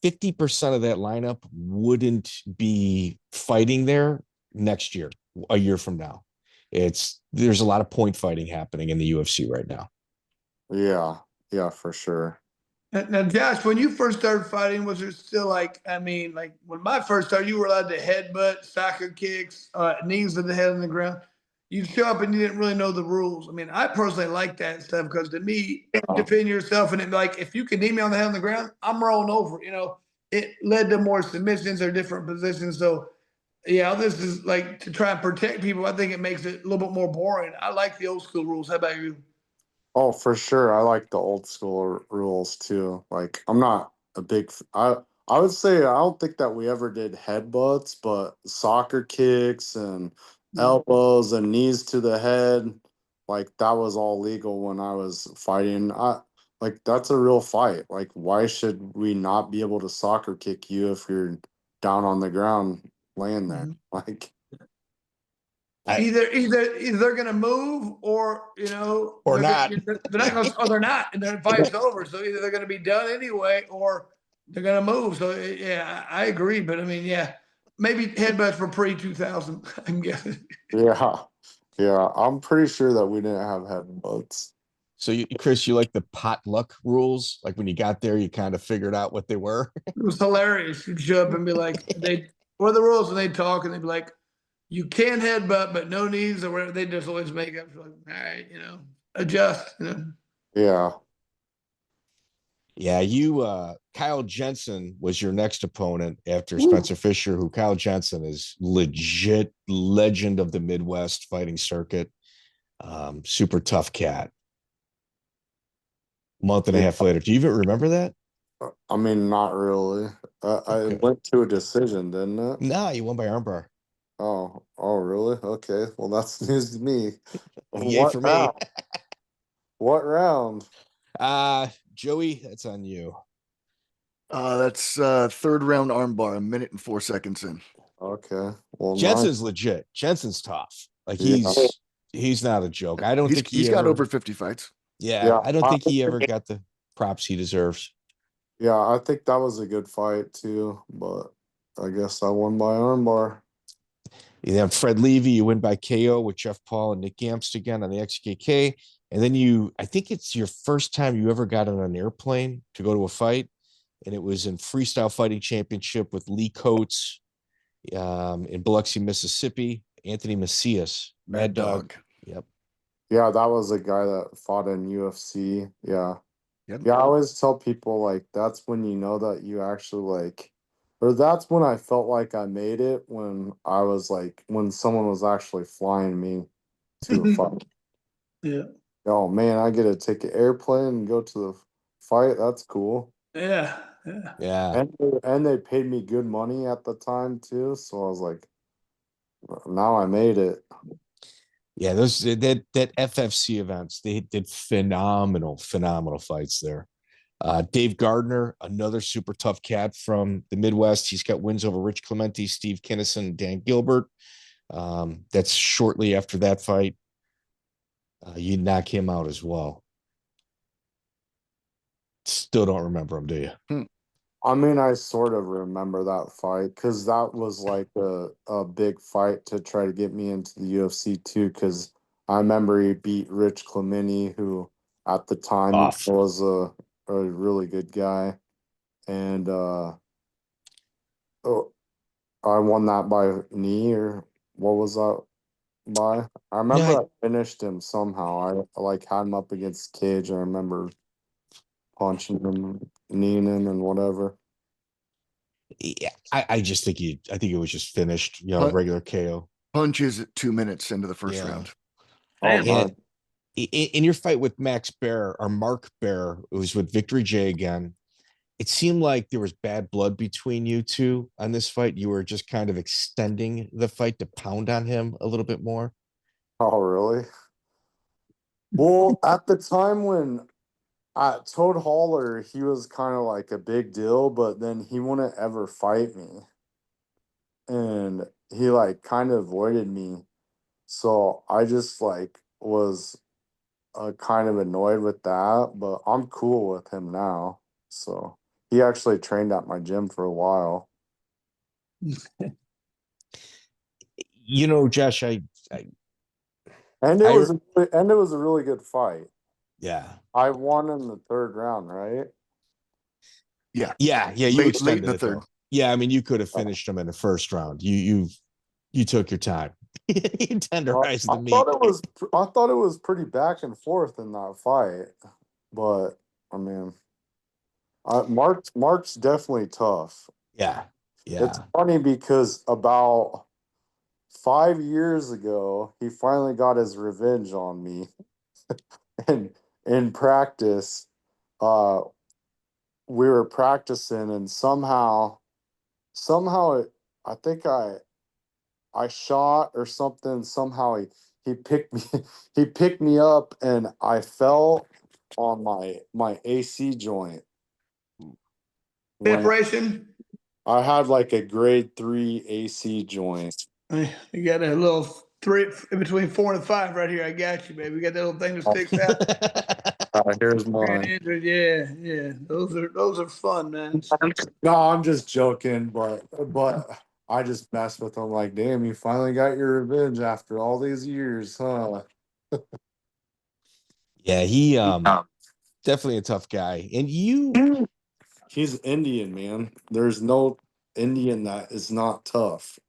50% of that lineup wouldn't be fighting there next year, a year from now. There's a lot of point fighting happening in the UFC right now. yeah, yeah, for sure. Now, Josh, when you first started fighting, was there still like, I mean, like when my first started, you were allowed to headbutt, soccer kicks, knees to the head on the ground. you'd show up and you didn't really know the rules. I mean, I personally like that stuff because to me, defend yourself and it like if you can knee me on the head on the ground, I'm rolling over. It led to more submissions or different positions. So yeah, this is like to try and protect people. I think it makes it a little bit more boring. I like the old school rules. How about you? Oh, for sure. I like the old school rules too. Like, I'm not a big. I would say I don't think that we ever did headbutts, but soccer kicks and elbows and knees to the head, like that was all legal when I was fighting. Like that's a real fight. Like, why should we not be able to soccer kick you if you're down on the ground laying there? Like, Either they're gonna move or Or they're not. they're not gonna or they're not and the fight's over. So either they're gonna be done anyway or they're gonna move. So yeah, I agree. But I mean, yeah, maybe headbutts for pre-2000. I'm guessing. yeah, yeah. I'm pretty sure that we didn't have headbutts. So Chris, you like the potluck rules? Like when you got there, you kind of figured out what they were. It was hilarious. You'd show up and be like, what are the rules? And they'd talk and they'd be like, you can headbutt, but no knees or whatever. They just always make up. Like, all right, adjust. Yeah. Yeah, Kyle Jensen was your next opponent after Spencer Fisher, who Kyle Jensen is legit legend of the Midwest fighting circuit. Super tough cat. Month and a half later. Do you even remember that? I mean, not really. I went to a decision, didn't it? No, you won by armbar. Oh, really? Okay. Well, that's news to me. Yay for me. What round? Joey, that's on you. That's third round armbar, 1:04 in. Okay. Well, Jensen's legit. Jensen's tough. Like Yeah. he's not a joke. I don't think he's got over 50 fights. Yeah, I don't think he ever got the props he deserves. Yeah, I think that was a good fight too, but I guess I won by armbar. You have Fred Levy, you win by KO with Jeff Paul and Nick Gamst again on the XKK. And then I think it's your first time you ever got on an airplane to go to a fight. And it was in Freestyle Fighting Championship with Lee Coates in Biloxi, Mississippi. Anthony Macias, Mad Dog. Yep. Yeah, that was a guy that fought in UFC. Yeah. Yep. Yeah, I always tell people like that's when you know that you actually or that's when I felt like I made it when I was when someone was actually flying me to a fight. Yeah. Oh man, I get to take an airplane and go to the fight. That's cool. Yeah. Yeah. And they paid me good money at the time too. So I was like, now I made it. Yeah, that FFC events, they did phenomenal fights there. Dave Gardner, another super tough cat from the Midwest. He's got wins over Rich Clemente, Steve Kinnison, Dan Gilbert. That's shortly after that fight. You knock him out as well. Still don't remember him, do you? I mean, I sort of remember that fight because that was like a big fight to try to get me into the UFC too. Because I remember he beat Rich Clemente, who at the time was a really good guy, and I won that by knee or what was that by? I remember I finished him somehow. I had him up against the cage. I remember punching him, kneeing him, and whatever. Yeah, I just think I think it was just finished, regular KO. Punches at 2 minutes into the first round. And in your fight with Mark Bear, it was with Victory J again. It seemed like there was bad blood between you two on this fight. You were just kind of extending the fight to pound on him a little bit more. Oh, really? Well, at the time when Toad Hollar, he was kind of like a big deal, but then he wouldn't ever fight me. And he kind of avoided me. So I just was kind of annoyed with that, but I'm cool with him now. So he actually trained at my gym for a while. Josh, and it was a really good fight. Yeah. I won in the third round, right? Yeah. You late in the third. Yeah, I mean, you could have finished him in the first round. You took your time. He tenderized the I meat. thought it was pretty back and forth in that fight, but I mean, Mark's definitely tough. Yeah. It's funny because about 5 years ago, he finally got his revenge on me, and in practice, uh, we were practicing, and somehow I think I shot or something. Somehow he picked me he picked me up, and I fell on my AC joint. When Separation. I had like a grade 3 AC joint. You got a little 3 in between 4 and 5 right here. I got you, baby. We got that little thing that sticks out. Here's mine. Yeah. Those are fun, man. No, I'm just joking, but I just mess with him like, damn, you finally got your revenge after all these years, huh? Yeah, he definitely a tough guy. And He's Indian, man. There's no Indian that is not tough.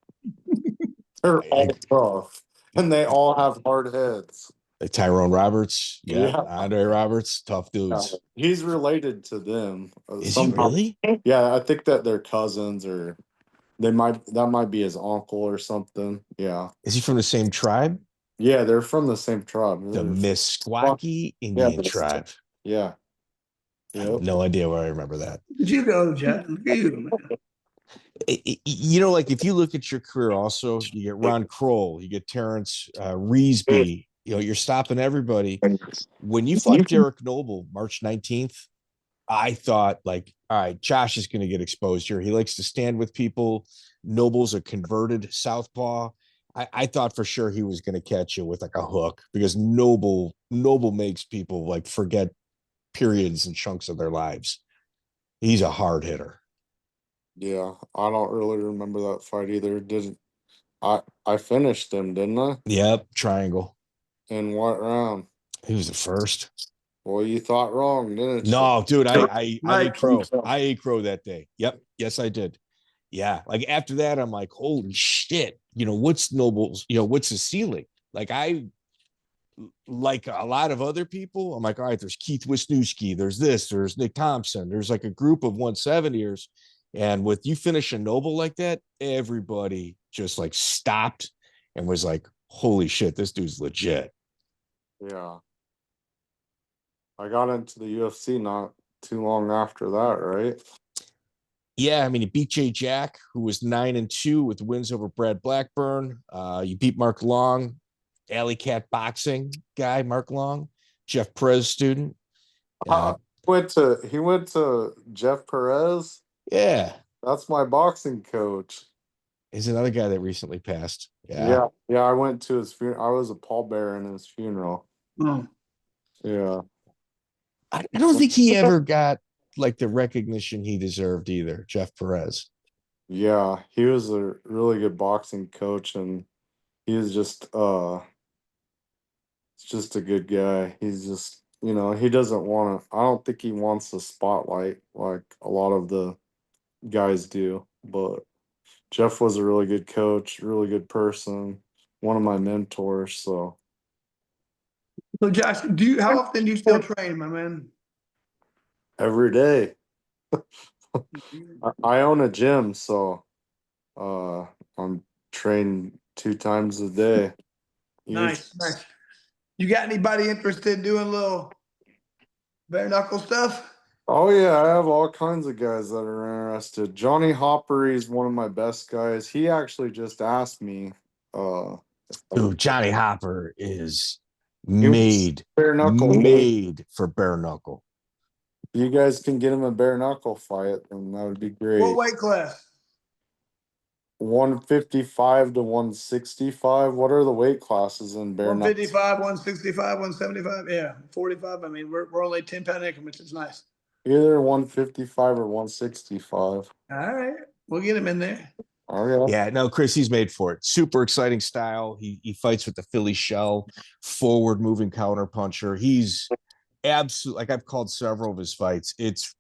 They're all tough, and they all have hard heads. Tyrone Roberts, Yeah. Andre Roberts, tough dudes. He's related to them. Is he really? Yeah, I think that they're cousins, or that might be his uncle or something. Yeah. Is he from the same tribe? Yeah, they're from the same tribe. The Meskwaki Indian tribe. Yeah. I have no idea where I remember that. Did you go, Jeff? You, like if you look at your career, also you get Ron Kroll, you get Terrence Reesby. You're stopping everybody. When you fought Derrick Noble March 19th, I thought like, all right, Josh is going to get exposed here. He likes to stand with people. Noble's a converted southpaw. I thought for sure he was going to catch you with like a hook because Noble makes people like forget periods and chunks of their lives. He's a hard hitter. Yeah, I don't really remember that fight either. I finished him, didn't I? Yep, triangle. In what round? He was the first. Well, you thought wrong, didn't you? No, dude, I ate crow. I ate crow that day. Yep. Yes, I did. Yeah. Like after that, I'm like, holy shit. What's Noble's, what's the ceiling? Like like a lot of other people, I'm like, all right, there's Keith Wisniewski, there's Nick Thompson, there's like a group of 170ers. And with you finish a Noble like that, everybody just like stopped and was like, holy shit, this dude's legit. Yeah. I got into the UFC not too long after that, right? Yeah, I mean, you beat Jay Jack, who was 9-2 with wins over Brad Blackburn. You beat Mark Long, Alley Cat boxing guy, Mark Long, Jeff Perez student. He went to Jeff Perez. Yeah, that's my boxing coach. He's another guy that recently passed. Yeah. I went to his funeral. I was a pallbearer in his funeral. Oh. Yeah. I don't think he ever got like the recognition he deserved either, Jeff Perez. Yeah, he was a really good boxing coach, and he was just a good guy. He's just, he doesn't want to, I don't think he wants the spotlight like a lot of the guys do, but Jeff was a really good coach, really good person, one of my mentors. So Josh, how often do you still train, my man? Every day. I own a gym, so I'm trained 2 times a day. Nice. You got anybody interested in doing a little bare knuckle stuff? Oh yeah, I have all kinds of guys that are interested. Johnny Hopper is one of my best guys. He actually just asked me. Dude, Johnny Hopper is made for bare knuckle. You guys can get him a bare knuckle fight, and that would be great. What weight class? 155 to 165. What are the weight classes in bare knuckle? 155, 165, 175. Yeah, 45. I mean, we're only 10-pound increments. It's nice. Either 155 or 165. All right, we'll get him in there. Oh yeah. No, Chris, he's made for it. Super exciting style. He fights with the Philly shell, forward moving counter puncher. He's absolutely, like I've called several of his fights.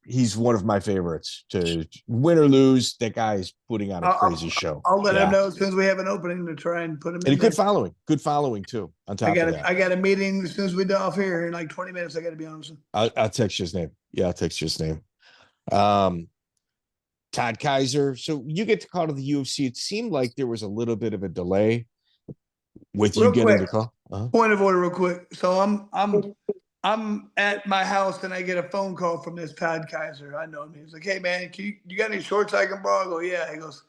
He's one of my favorites. To win or lose, that guy is putting on a crazy show. I'll let him know as soon as we have an opening to try and put him in. And good following too. On top of that, I got a meeting as soon as we get off here in like 20 minutes. I got to be honest. I'll text you his name. Yeah, I'll text you his name. Todd Kiser. So you get to call to the UFC. It seemed like there was a little bit of a delay with you getting the call. Point of order, real quick. So I'm at my house and I get a phone call from this Todd Kiser. I know him. He's like, "Hey man, you got any shorts I can borrow?" I go, "Yeah." He goes,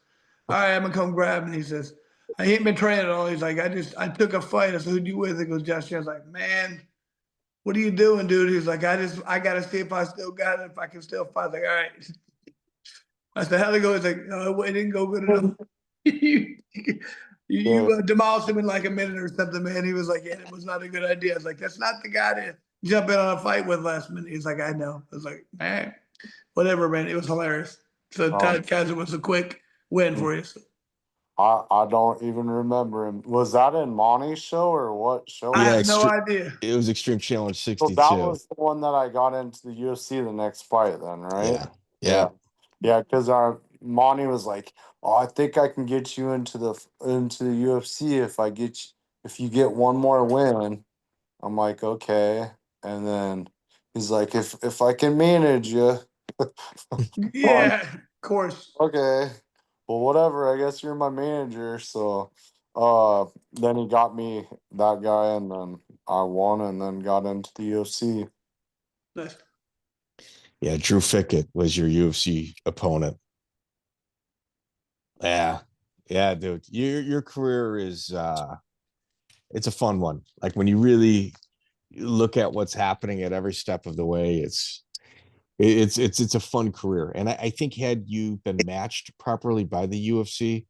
"All right, I'm gonna come grab him." And he says, "I ain't been training at all." He's like, I took a fight." I said, "Who'd you with?" He goes, "Josh." I was like, "Man, what are you doing, dude?" He's like, I gotta see if I still got it, if I can still fight." I was like, "All right." I said, "How'd it go?" He's like, "No, it didn't go good enough." You demolished him in like a minute or something, man. He was like, "Yeah, it was not a good idea." I was like, "That's not the guy to jump in on a fight with last minute." He's like, "I know." I was like, "Man, whatever, man." It was hilarious. So Todd Kiser was a quick win for you. So. I don't even remember him. Was that in Monty's show or what show? I have no idea. It was Extreme Challenge 62. So that was the one that I got into the UFC the next fight then, right? Yeah. Yeah, because Monty was like, "Oh, I think I can get you into the UFC if you get one more win." I'm like, "Okay." And then he's like, "If I can manage you." Yeah, of course. Okay. Well, whatever. I guess you're my manager. So then he got me that guy and then I won and then got into the UFC. Nice. Yeah, Drew Fickett was your UFC opponent. Yeah. Yeah, dude. Your career is it's a fun one. Like when you really look at what's happening at every step of the way, it's a fun career. And I think had you been matched properly by the UFC,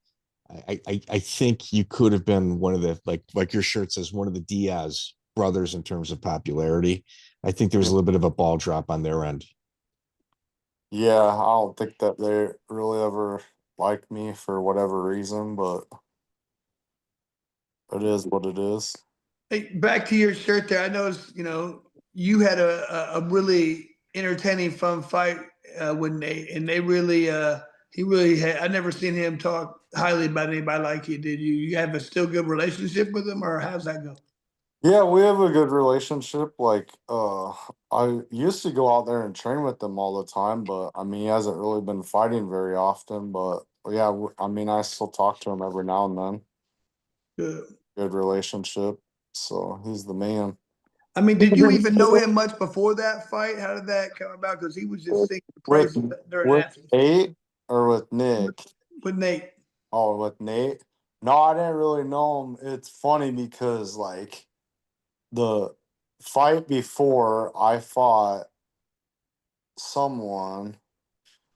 I think you could have been one of the like your shirt says, one of the Diaz brothers in terms of popularity. I think there was a little bit of a ball drop on their end. Yeah, I don't think that they really ever liked me for whatever reason, but it is what it is. Hey, back to your shirt there. I noticed, you had a really entertaining, fun fight with Nate, and he really had. I never seen him talk highly about anybody like you. Did you? You have a still good relationship with him, or how's that go? Yeah, we have a good relationship. Like, I used to go out there and train with him all the time, but I mean, he hasn't really been fighting very often. But yeah, I mean, I still talk to him every now and then. Good relationship. So he's the man. I mean, did you even know him much before that fight? How did that come about? Because he was just singing praises during with that. Nate or with Nick? With Nate. Oh, with Nate? No, I didn't really know him. It's funny because like the fight before I fought someone,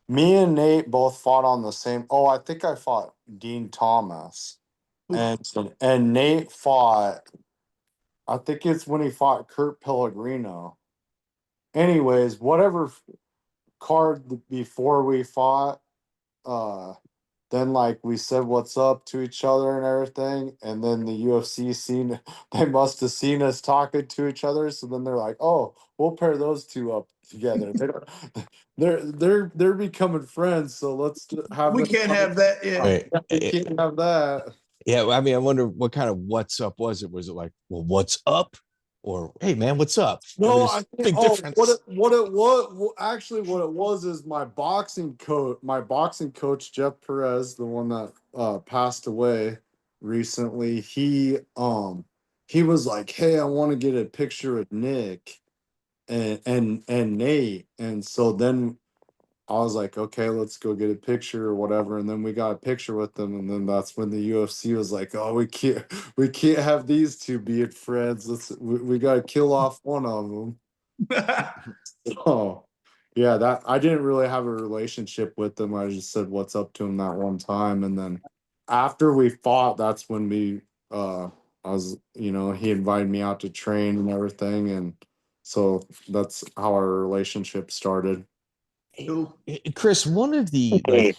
me and Nate both fought on the same. Oh, I think I fought Dean Thomas, and Nate fought. I think it's when he fought Kurt Pellegrino. Anyways, whatever card before we fought, then like we said what's up to each other and everything, and then the UFC they must have seen us talking to each other, so then they're like, "Oh, we'll pair those two up together." They're becoming friends, so let's have. We can't have that. Yeah, we can't have that. Yeah, I mean, I wonder what kind of what's up was it? Was it like, well, what's up? Or hey man, what's up? No, I think big difference. What it was actually what it was is my boxing coach Jeff Perez, the one that passed away recently. He was like, "Hey, I want to get a picture with Nick and Nate," and so then I was like, "Okay, let's go get a picture or whatever." And then we got a picture with them, and then that's when the UFC was like, "Oh, we can't have these two being friends. We got to kill off one of them." Oh, yeah, that I didn't really have a relationship with them. I just said what's up to him that one time, and then after we fought, that's when I was, he invited me out to train and everything, and so that's how our relationship started. Chris, one of the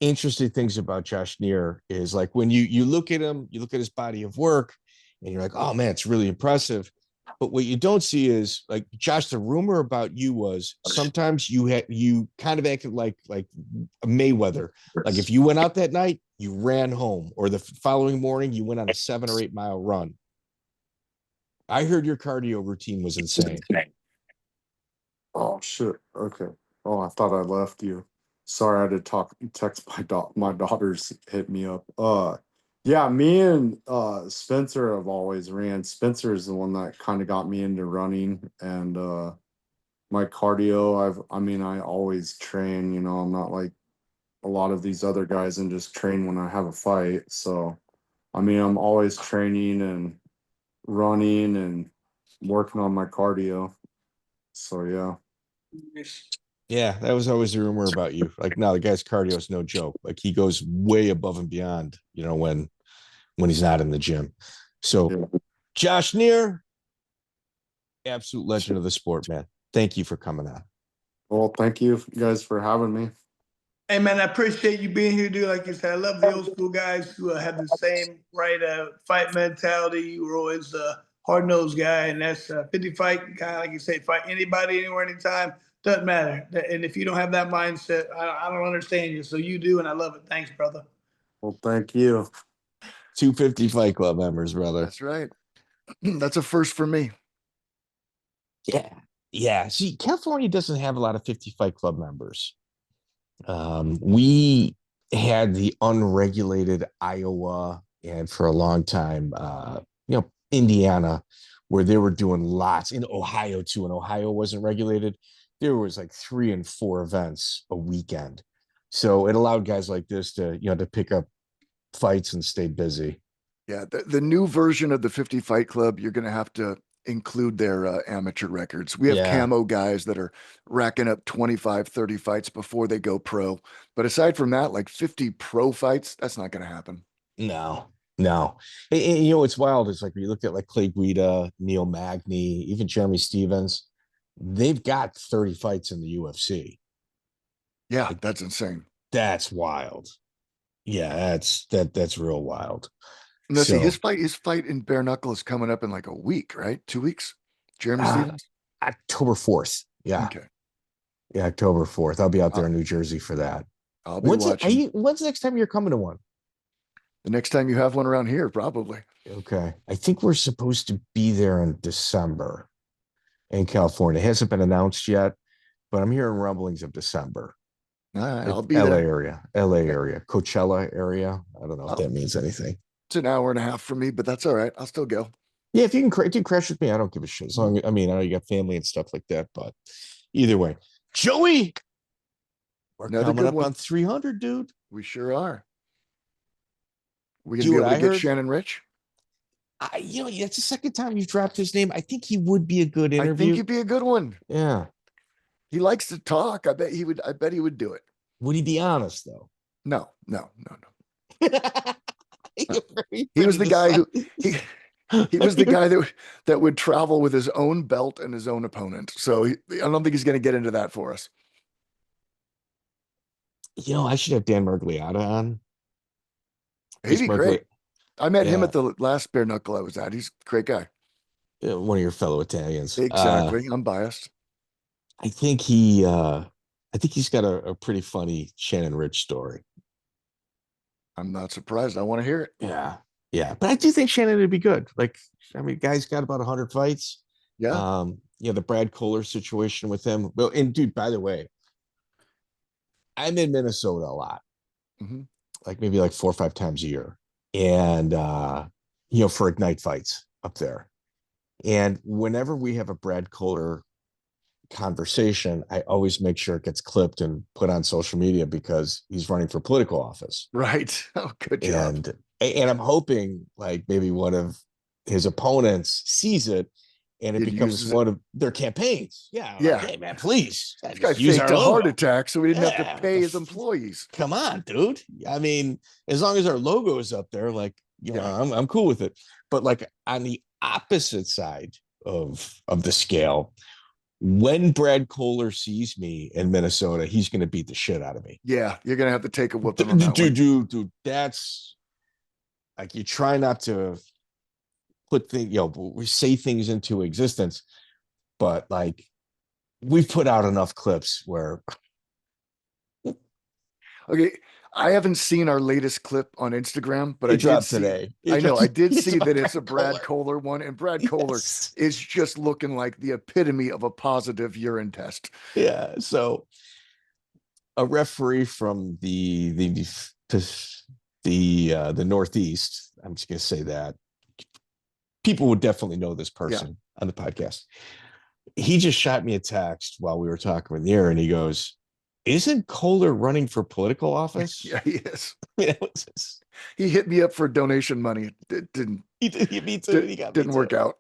interesting things about Josh Neer is like when you look at him, you look at his body of work, and you're like, oh man, it's really impressive. But what you don't see is like Josh. The rumor about you was sometimes you kind of acted like a Mayweather. Like if you went out that night, you ran home, or the following morning you went on a 7 or 8 mile run. I heard your cardio routine was insane. Oh shit. Okay. Oh, I thought I left you. Sorry, I had to text my daughters hit me up. Yeah, me and Spencer have always ran. Spencer is the one that kind of got me into running and my cardio. I always train, I'm not like a lot of these other guys and just train when I have a fight. So I'm always training and running and working on my cardio. So yeah. Yeah, that was always the rumor about you. Like, no, the guy's cardio is no joke. Like he goes way above and beyond, when he's not in the gym. So Yeah. Josh Neer, absolute legend of the sport, man. Thank you for coming on. Well, thank you guys for having me. Hey man, I appreciate you being here, dude. Like you said, I love the old school guys who have the same fight mentality. You were always a hard nosed guy, and that's 50 fight kind of like you say, fight anybody, anywhere, anytime. Doesn't matter. And if you don't have that mindset, I don't understand you. So you do, and I love it. Thanks, brother. Well, thank you. 250 Fight Club members, brother. That's right. That's a first for me. Yeah. Yeah. See, California doesn't have a lot of 50 Fight Club members. We had the unregulated Iowa and for a long time, Indiana, where they were doing lots in Ohio too. And Ohio wasn't regulated. There was like 3 and 4 events a weekend. So it allowed guys like this to pick up fights and stay busy. Yeah, the new version of the 50 Fight Club, you're going to have to include their amateur records. We have camo guys that are racking up 25, 30 fights before they go pro. But aside from that, like 50 pro fights, that's not going to happen. No. And what's wild is like when you look at like Clay Guida, Neil Magny, even Jeremy Stevens, they've got 30 fights in the UFC. Yeah, like, that's insane. That's wild. Yeah, that's real wild. No, see, his fight in bare knuckle is coming up in like a week, right? 2 weeks. Jeremy Stevens, October 4th. Yeah. Okay. Yeah, October 4th. I'll be out there in New Jersey for that. I'll be watching. When's the next time you're coming to one? The next time you have one around here, probably. Okay. I think we're supposed to be there in December in California. It hasn't been announced yet, but I'm hearing rumblings of December. All right, I'll be LA there. LA area, Coachella area. I don't know if that means anything. It's an hour and a half for me, but that's all right. I'll still go. Yeah, if you can crash with me, I don't give a shit. As long as, I know you got family and stuff like that, but either way, Joey, we're coming up on 300, dude. We sure are. We gonna be able to get Shannon Rich? That's the second time you've dropped his name. I think he would be a good interview. I think he'd be a good one. Yeah. He likes to talk. I bet he would do it. Would he be honest though? No. He was the guy who he was the guy that would travel with his own belt and his own opponent. So I don't think he's going to get into that for us. I should have Dan Mergliotta on. He'd be great. I met him at the last bare knuckle I was at. He's a great guy. One of your fellow Italians. Exactly. I'm biased. I think he's got a pretty funny Shannon Rich story. I'm not surprised. I want to hear it. Yeah. But I do think Shannon would be good. Like, guy's got about 100 fights. Yeah. The Brad Kohler situation with him. Well, and dude, by the way, I'm in Minnesota a lot. Mm-hmm. Like maybe like 4 or 5 times a year. And, for Ignite fights up there. And whenever we have a Brad Kohler conversation, I always make sure it gets clipped and put on social media because he's running for political office. Right. Oh, good job. And I'm hoping like maybe one of his opponents sees it and it becomes one of their campaigns. Yeah. Yeah. Like, hey man, please. This guy faked a heart attack so we didn't have to pay his employees. Come on, dude. As long as our logo is up there, like, I'm cool with it. But like on the opposite side of the scale, when Brad Kohler sees me in Minnesota, he's going to beat the shit out of me. Yeah, you're going to have to take a whooping on that dude, that's like, you try not to put things, we say things into existence, but like we've put out enough clips where. Okay, I haven't seen our latest clip on Instagram, but It I did dropped see. today. I did see that it's a Brad Brad Kohler one, and Brad Kohler Yes. is just looking like the epitome of a positive urine test. Yeah. So a referee from the Northeast, I'm just gonna say that people would definitely know this person on the podcast. He just shot me a text while we were talking with Neer, and he goes, "Isn't Kohler running for political office?" Yeah, he is. Just, He hit me up for donation money. It didn't. he did me too. He got me didn't work out.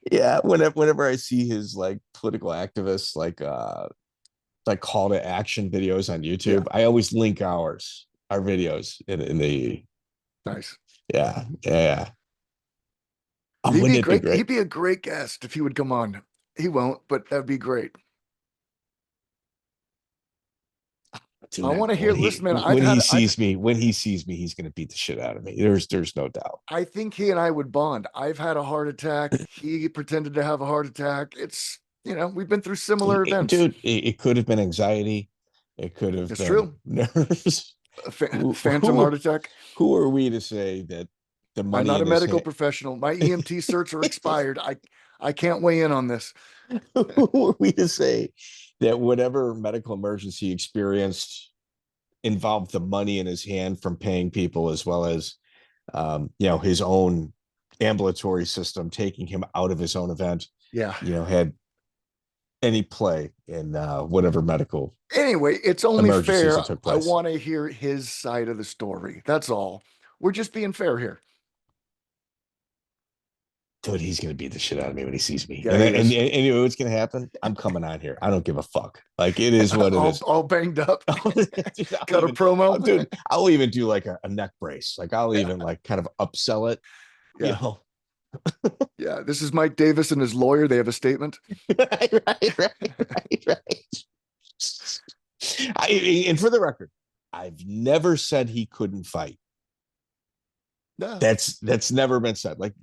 Yeah, whenever I see his like political activists like call to action videos on YouTube, I always link our videos in the nice. Yeah. He'd be great. He'd be a great guest if he would come on. He won't, but that'd be great. Dude, I want to hear. Listen, man. When he sees me, he's gonna beat the shit out of me. There's no doubt. I think he and I would bond. I've had a heart attack. He pretended to have a heart attack. It's we've been through similar events. Dude, it could have been anxiety. It could have been true. Nerves. Phantom heart attack. Who are we to say that the money? I'm not a medical professional. My EMT certs are expired. I can't weigh in on this. Who are we to say that whatever medical emergency he experienced involved the money in his hand from paying people, as well as his own ambulatory system taking him out of his own event? Yeah. Had any play in whatever medical. Anyway, it's only fair. I want to hear his side of the story. That's all. We're just being fair here. Dude, he's gonna beat the shit out of me when he sees me. Yeah, and you know what's gonna happen? I'm coming on here. I don't give a fuck. Like, it is what it is. All banged up. Dude, Got a promo, dude. I'll even do like a neck brace. Like, I'll even like kind of upsell it. Yeah. Yeah. This is Mike Davis and his lawyer. They have a statement. Right. And for the record, I've never said he couldn't fight. No. That's never been said. Like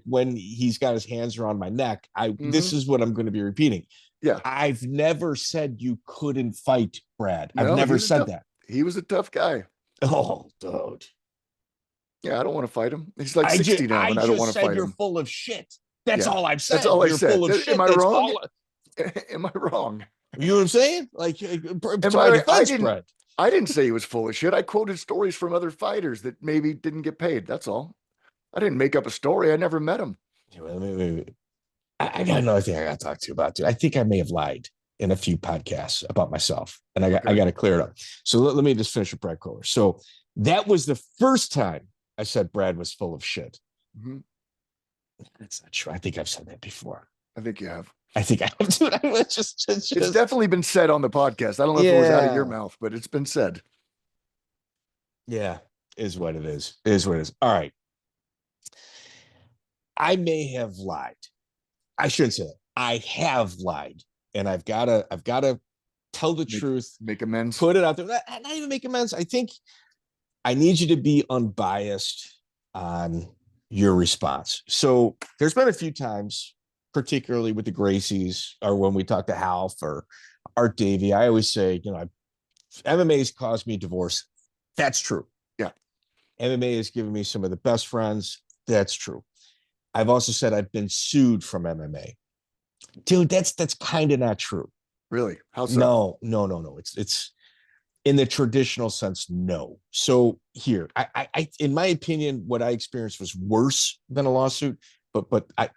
when he's got his hands around my neck, this is what I'm going to be repeating. Yeah. I've never said you couldn't fight, Brad. I've never said that. He was a tough guy. Oh, dude. Yeah, I don't want to fight him. He's like 60 now, and I don't want to fight him. You're full of shit. That's all I've said. That's all I said. Full of shit. Am I wrong? Am I wrong? You know what I'm saying? Like, I didn't say he was full of shit. I quoted stories from other fighters that maybe didn't get paid. That's all. I didn't make up a story. I never met him. I got another thing I got to talk to you about, dude. I think I may have lied in a few podcasts about myself, and I got to clear it up. So let me just finish with Brad Kohler. So that was the first time I said Brad was full of shit. Mm-hmm. That's not true. I think I've said that before. I think you have. I think I have. Dude, it's definitely been said on the podcast. I don't know if it was out of your mouth, but it's been said. Yeah, is what it is. Is what it is. All right. I may have lied. I shouldn't say that. I have lied, and I've got to tell the truth. Make amends. Put it out there. Not even make amends. I think I need you to be unbiased on your response. So there's been a few times, particularly with the Gracies, or when we talk to Half or Art Davey, I always say, MMA has caused me divorce. That's true. Yeah. MMA has given me some of the best friends. That's true. I've also said I've been sued from MMA. Dude, that's kind of not true. Really? How so? No. It's in the traditional sense, no. So here, I in my opinion, what I experienced was worse than a lawsuit, but I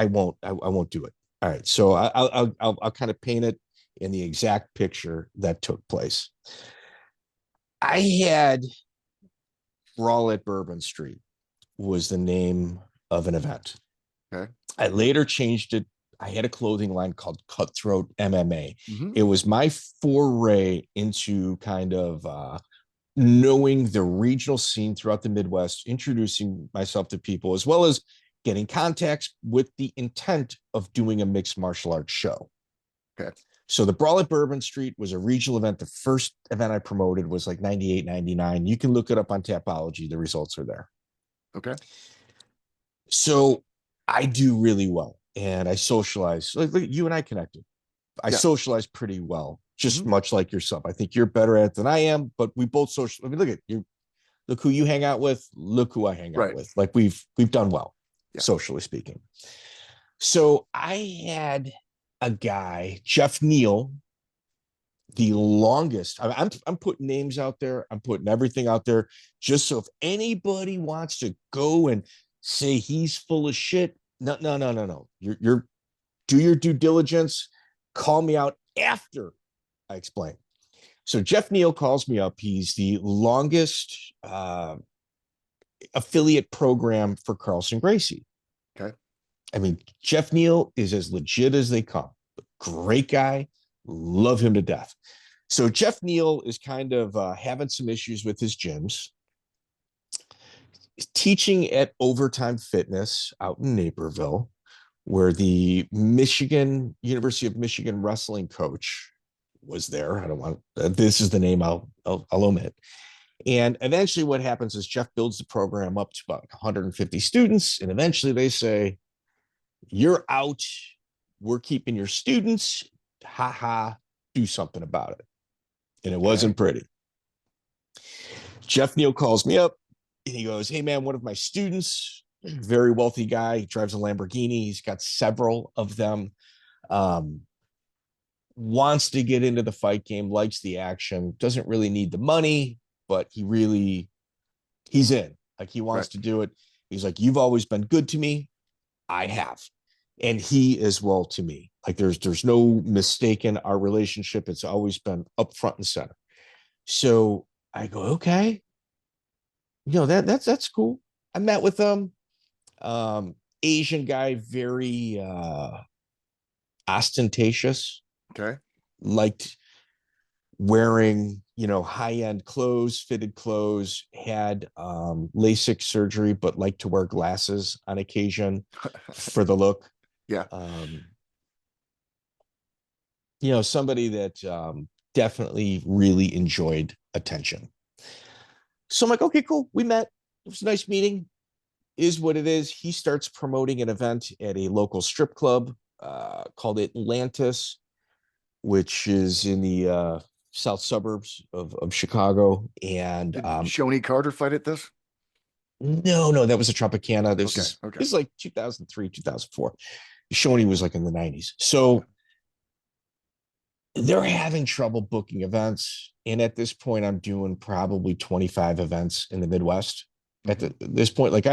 won't do it. All right. So I'll kind of paint it in the exact picture that took place. I had Brawl at Bourbon Street was the name of an event. Okay. I later changed it. I had a clothing line called Cutthroat MMA. Mm-hmm. It was my foray into kind of knowing the regional scene throughout the Midwest, introducing myself to people, as well as getting contacts with the intent of doing a mixed martial arts show. Okay. So the Brawl at Bourbon Street was a regional event. The first event I promoted was like 98, 99. You can look it up on Tapology. The results are there. Okay. So I do really well, and I socialize. Like you and I connected. I socialize pretty well, just much like yourself. I think you're better at it than I am, but we both social. I mean, look at you. Look who you hang out with. Look who I hang out with. Like we've done well, socially speaking. So I had a guy, Jeff Neal, the longest. I'm putting names out there. I'm putting everything out there, just so if anybody wants to go and say he's full of shit, no. You're do your due diligence. Call me out after I explain. So Jeff Neal calls me up. He's the longest affiliate program for Carlson Gracie. Okay. I mean, Jeff Neal is as legit as they come. Great guy. Love him to death. So Jeff Neal is kind of having some issues with his gyms. He's teaching at Overtime Fitness out in Naperville, where the University of Michigan wrestling coach was there. I don't want, this is the name I'll omit. And eventually what happens is Jeff builds the program up to about 150 students. And eventually they say, you're out. We're keeping your students. Ha ha, do something about it. And it wasn't pretty. Jeff Neal calls me up and he goes, hey man, one of my students, very wealthy guy, he drives a Lamborghini. He's got several of them. Wants to get into the fight game, likes the action, doesn't really need the money, but he's in. Like he wants to do it. He's like, you've always been good to me. I have. And he as well to me. Like there's no mistaking our relationship. It's always been up front and center. So I go, okay. That's cool. I met with him. Asian guy, very ostentatious. Okay. Liked wearing, high-end clothes, fitted clothes, had LASIK surgery, but liked to wear glasses on occasion for the look. Yeah. Somebody that definitely really enjoyed attention. So I'm like, okay, cool. We met. It was a nice meeting. Is what it is. He starts promoting an event at a local strip club called Atlantis, which is in the south suburbs of Chicago. And did Shoney Carter fight at this? No, that was a Tropicana. This is like 2003, 2004. Shoney was like in the 90s. So they're having trouble booking events. And at this point, I'm doing probably 25 events in the Midwest. At this point, like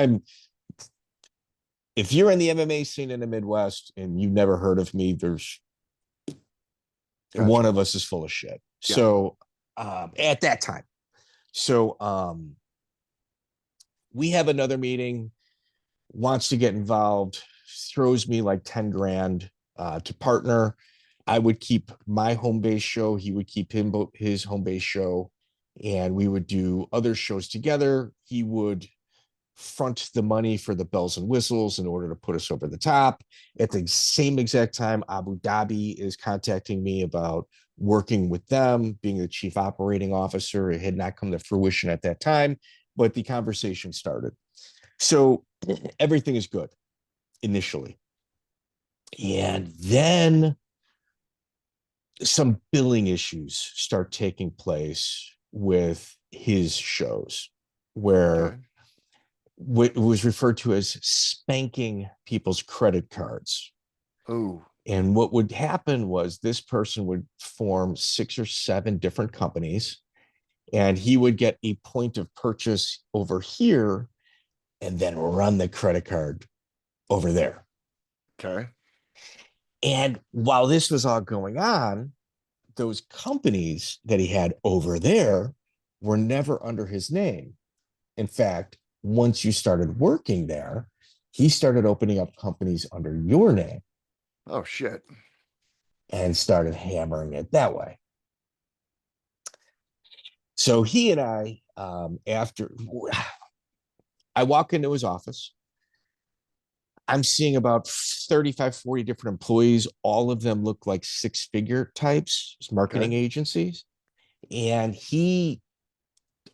if you're in the MMA scene in the Midwest and you've never heard of me, there's one of us is full of shit. Yeah. So at that time, we have another meeting, wants to get involved, throws me like 10 grand to partner. I would keep my home base show. He would keep his home base show, and we would do other shows together. He would front the money for the bells and whistles in order to put us over the top. At the same exact time, Abu Dhabi is contacting me about working with them, being the chief operating officer. It had not come to fruition at that time, but the conversation started. So everything is good initially. And then some billing issues start taking place with his shows where what was referred to as spanking people's credit cards. Oh. And what would happen was this person would form 6 or 7 different companies, and he would get a point of purchase over here and then run the credit card over there. Okay. And while this was all going on, those companies that he had over there were never under his name. In fact, once you started working there, he started opening up companies under your name. Oh, shit. And started hammering it that way. So he and I, after I walk into his office, I'm seeing about 35, 40 different employees. All of them look like 6-figure types, marketing agencies. And he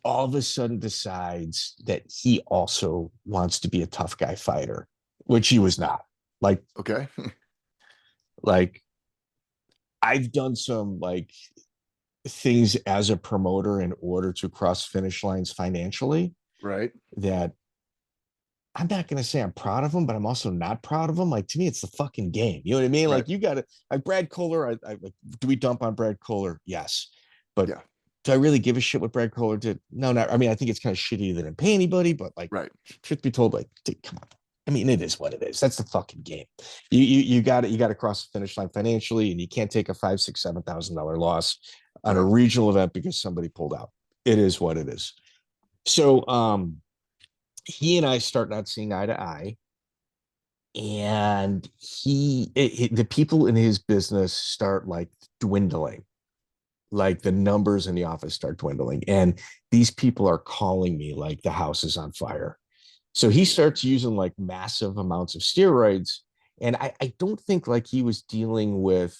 all of a sudden decides that he also wants to be a tough guy fighter. which he was not. Like, Okay. like I've done some like things as a promoter in order to cross finish lines financially Right. that I'm not going to say I'm proud of them, but I'm also not proud of them. Like to me, it's the fucking game. You know what I mean? Right. Like you got to, like Brad Kohler. I like, do we dump on Brad Kohler? Yes. But Yeah. do I really give a shit what Brad Kohler did? No, not. I mean, I think it's kind of shitty that didn't pay anybody, but like, Right. truth be told, like, dude, come on. I mean, it is what it is. That's the fucking game. You got it. You got to cross the finish line financially, and you can't take a $5, $6, $7,000 loss on a regional event because somebody pulled out. It is what it is. So, he and I start not seeing eye to eye, and the people in his business start like dwindling. Like the numbers in the office start dwindling, and these people are calling me like the house is on fire. So he starts using like massive amounts of steroids. And I don't think like he was dealing with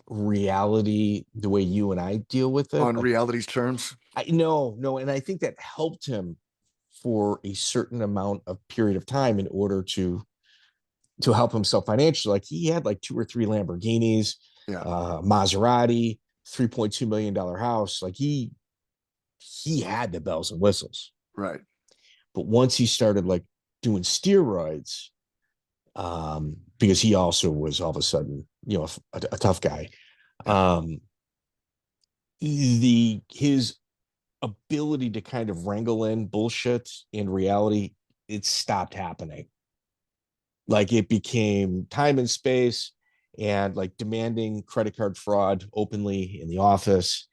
reality the way you and I deal with it. On Like, reality's terms. no. And I think that helped him for a certain amount of period of time in order to help himself financially. Like he had like 2 or 3 Lamborghinis, Yeah. Maserati, $3.2 million house. Like he had the bells and whistles. Right. But once he started like doing steroids, because he also was all of a sudden, you know, a tough guy. His ability to kind of wrangle in bullshit in reality, it stopped happening. Like it became time and space and like demanding credit card fraud openly in the office.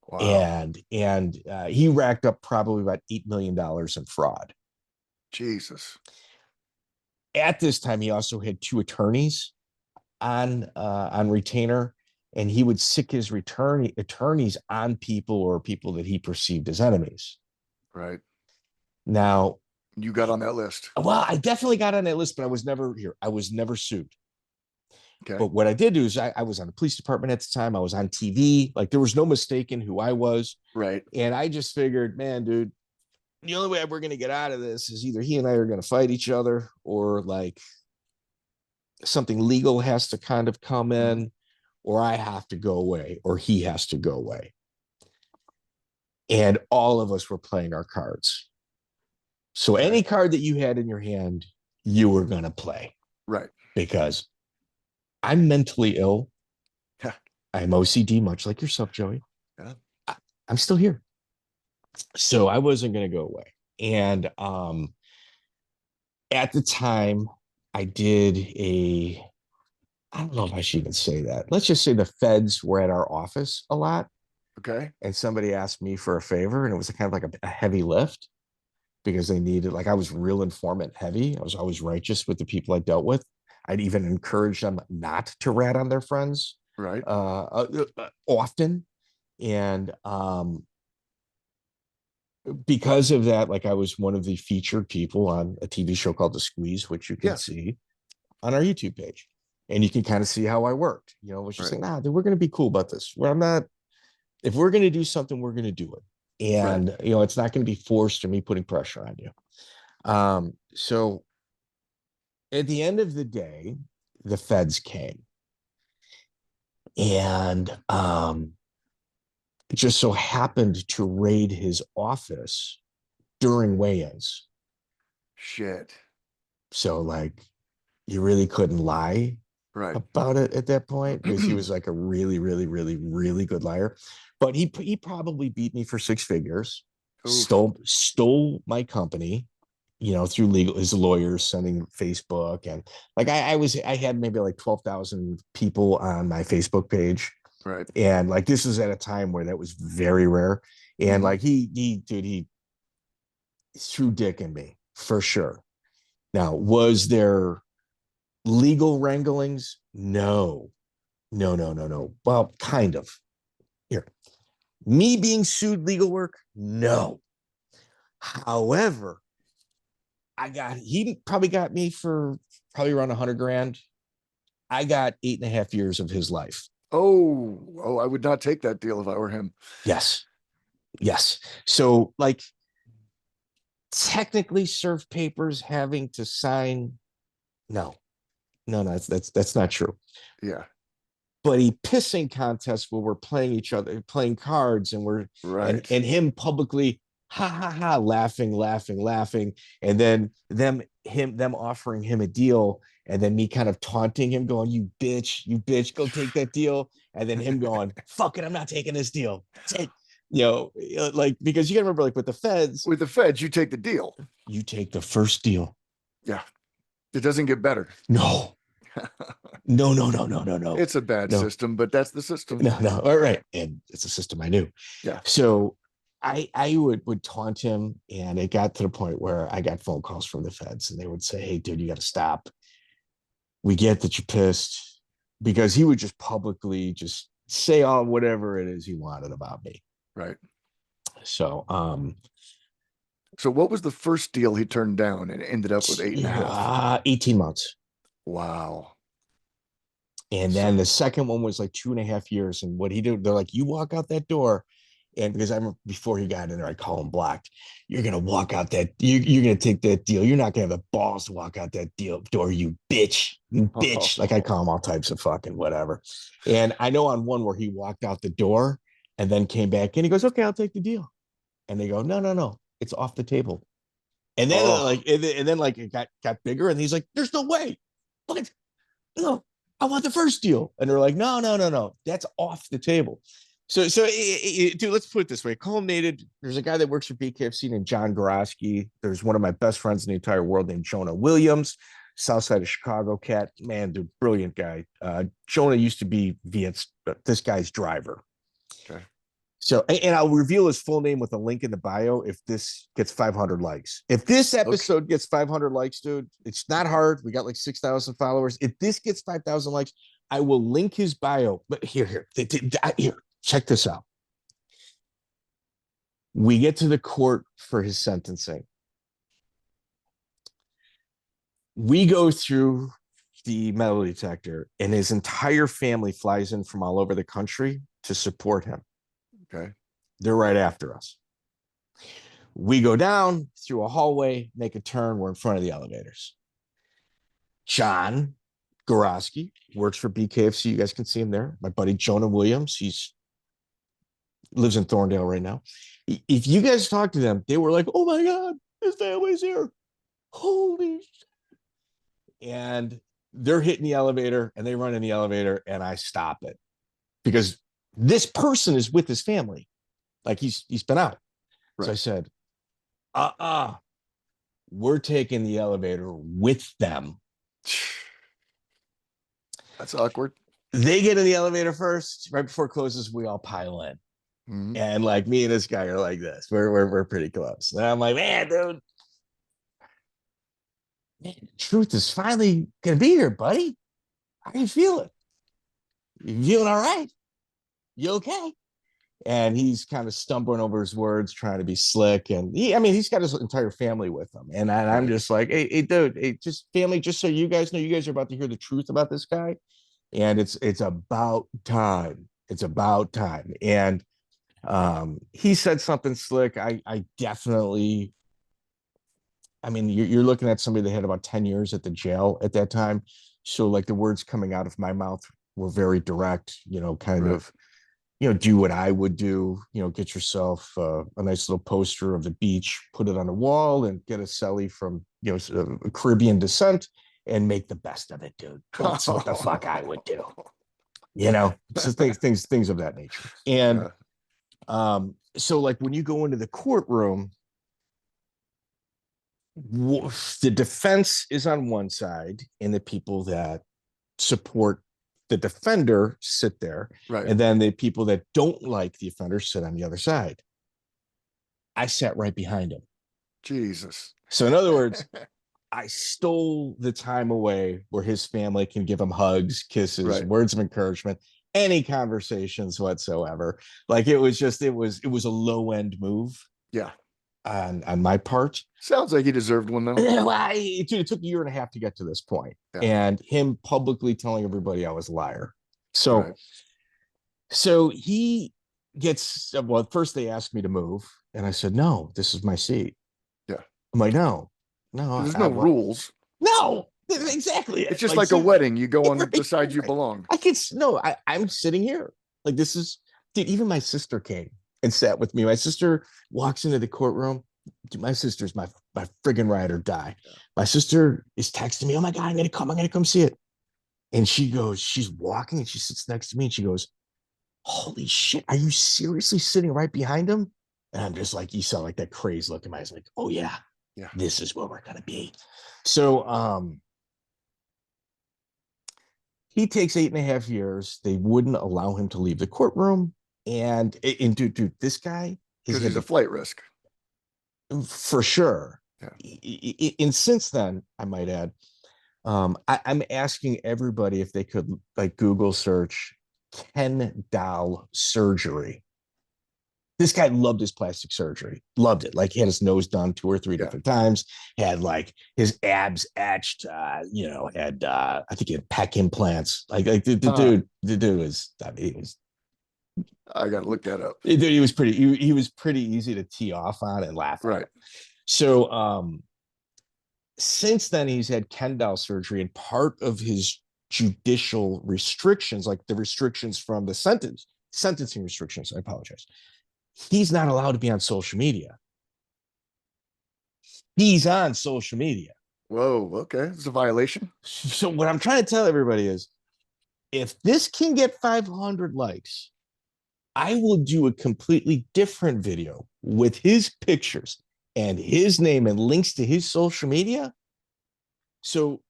Wow. And he racked up probably about $8 million in fraud. Jesus. At this time, he also had 2 attorneys on retainer, and he would sick his attorneys on people or people that he perceived as enemies. Right. Now, you got on that list. Well, I definitely got on that list, but I was never here. I was never sued. Okay. But what I did do is I was on the police department at the time. I was on TV. Like there was no mistaking who I was. Right. And I just figured, man, dude, the only way we're going to get out of this is either he and I are going to fight each other or like something legal has to kind of come in or I have to go away or he has to go away. And all of us were playing our cards. So any card that you had in your hand, you were going to play. Right. Because I'm mentally ill. Yeah. I'm OCD, much like yourself, Joey. Yeah. I'm still here. So I wasn't going to go away. And at the time, I don't know if I should even say that. Let's just say the feds were at our office a lot. Okay. And somebody asked me for a favor, and it was kind of like a heavy lift because they needed, like, I was real informant heavy. I was always righteous with the people I dealt with. I'd even encourage them not to rat on their friends. Right. Often. And because of that, like I was one of the featured people on a TV show called The Squeeze, which you can see on our YouTube page. And you can kind of see how I worked. You know, was just like, nah, dude, we're going to be cool about this. Well, I'm not, if we're going to do something, we're going to do it. And, you know, it's not going to be forced or me putting pressure on you. So at the end of the day, the feds came. And it just so happened to raid his office during weigh-ins. Shit. So like you really couldn't lie about it at that point because he was like a really, really, really, really good liar. But he probably beat me for 6 figures, stole my company, you know, through his lawyers sending Facebook. And like I had maybe like 12,000 people on my Facebook page. Right. And like this was at a time where that was very rare. And like he threw dick in me for sure. Now, was there legal wranglings? No. Well, kind of. Here. Me being sued, legal work? No. However, he probably got me for probably around 100 grand. I got 8.5 years of his life. Oh, I would not take that deal if I were him. Yes. So like technically serve papers having to sign No, that's not true. Yeah. But a pissing contest where we're playing each other, playing cards, and we're Right. and him publicly ha ha ha laughing, and then them offering him a deal, and then me kind of taunting him, going, you bitch, go take that deal, and then him going, fuck it, I'm not taking this deal. Like, because you gotta remember, like with the feds, you take the deal. you take the first deal. Yeah. It doesn't get better. No. No. It's a bad system, but that's the system. No. All right. And it's a system I knew. Yeah. So I would taunt him, and it got to the point where I got phone calls from the feds, and they would say, hey, dude, you got to stop. We get that you're pissed, because he would just publicly just say all whatever it is he wanted about me. Right. So, so what was the first deal he turned down and ended up with 8.5? 18 months. Wow. And then the second one was like 2.5 years. And what he did, they're like, you walk out that door. And because I remember before he got in there, I call him blocked. You're going to walk out that, you're going to take that deal. You're not going to have the balls to walk out that door, you bitch. Like, I call him all types of fucking whatever. And I know on one where he walked out the door and then came back in, he goes, okay, I'll take the deal. And they go, no, it's off the table. And then it got bigger, and he's like, there's no way. What? No, I want the first deal. And they're like, no, that's off the table. So dude, let's put it this way. Culminated, there's a guy that works for BKFC named John Gorosky. There's one of my best friends in the entire world named Jonah Williams, south side of Chicago cat. Man, dude, brilliant guy. Jonah used to be this guy's driver. Okay. So, and I'll reveal his full name with a link in the bio if this gets 500 likes. If this episode gets 500 likes, dude, it's not hard. We got like 6,000 followers. If this gets 5,000 likes, I will link his bio. But here, check this out. We get to the court for his sentencing. We go through the metal detector, and his entire family flies in from all over the country to support him. Okay. They're right after us. We go down through a hallway, make a turn. We're in front of the elevators. John Gorosky works for BKFC. You guys can see him there. My buddy Jonah Williams. He's lives in Thorndale right now. If you guys talk to them, they were like, oh my God, his family's here. Holy shit. And they're hitting the elevator, and they run in the elevator, and I stop it because this person is with his family. Like, he's been out. Right. So I said, we're taking the elevator with them. That's awkward. They get in the elevator first. Right before it closes, we all pile in. Mm-hmm. And like, me and this guy are like this. We're pretty close. And I'm like, man, dude, the truth is finally gonna be here, buddy. How you feeling? You feeling all right? You okay? And he's kind of stumbling over his words, trying to be slick. And he's got his entire family with him. And I'm just like, hey, dude, just family, just so you guys know, you guys are about to hear the truth about this guy. And it's about time. It's about time. And he said something slick. I definitely, you're looking at somebody that had about 10 years at the jail at that time. So like, the words coming out of my mouth were very direct, kind of, do what I would do, get yourself a nice little poster of the beach, put it on the wall, and get a celly from, Caribbean descent, and make the best of it, dude. That's what the fuck I would do. So things of that nature. And so like, when you go into the courtroom, the defense is on one side, and the people that support the defender sit there, right? And then the people that don't like the offender sit on the other side. I sat right behind him. Jesus. So in other words, I stole the time away where his family can give him hugs, kisses, words of encouragement, any conversations whatsoever. Like, it was a low end move. Yeah. On my part. Sounds like he deserved one, though. Well, it took a year and a half to get to this point. Yeah. And him publicly telling everybody I was a liar. So, so he gets, well, first they asked me to move, and I said, no, this is my seat. Yeah. I'm like, no. There's no rules. No. Exactly. It's just like a wedding. You go on the side you belong. I'm sitting here. Like, this is, dude, even my sister came and sat with me. My sister walks into the courtroom. Dude, my sister's my friggin' ride or die. My sister is texting me, oh my God, I'm going to come see it. And she goes, she's walking and she sits next to me and she goes, holy shit, are you seriously sitting right behind him? And I'm just like, you saw like that crazed look in my eyes, like, oh yeah, this is where we're going to be. So, he takes 8.5 years. They wouldn't allow him to leave the courtroom. And dude, this guy, because he's a flight risk. For sure. Yeah. And since then, I might add, I'm asking everybody if they could like Google search Ken doll surgery. This guy loved his plastic surgery, loved it. Like, he had his nose done 2 or 3 different times, had like his abs etched, had I think he had pec implants. Like the dude was, I mean, he was, I gotta look that up. Dude, he was pretty easy to tee off on and laugh at. Right. So since then he's had Ken doll surgery, and part of his judicial restrictions, like the restrictions from the sentencing restrictions, I apologize, he's not allowed to be on social media. He's on social media. Whoa, okay. It's a violation. So what I'm trying to tell everybody is, if this can get 500 likes, I will do a completely different video with his pictures and his name and links to his social media. So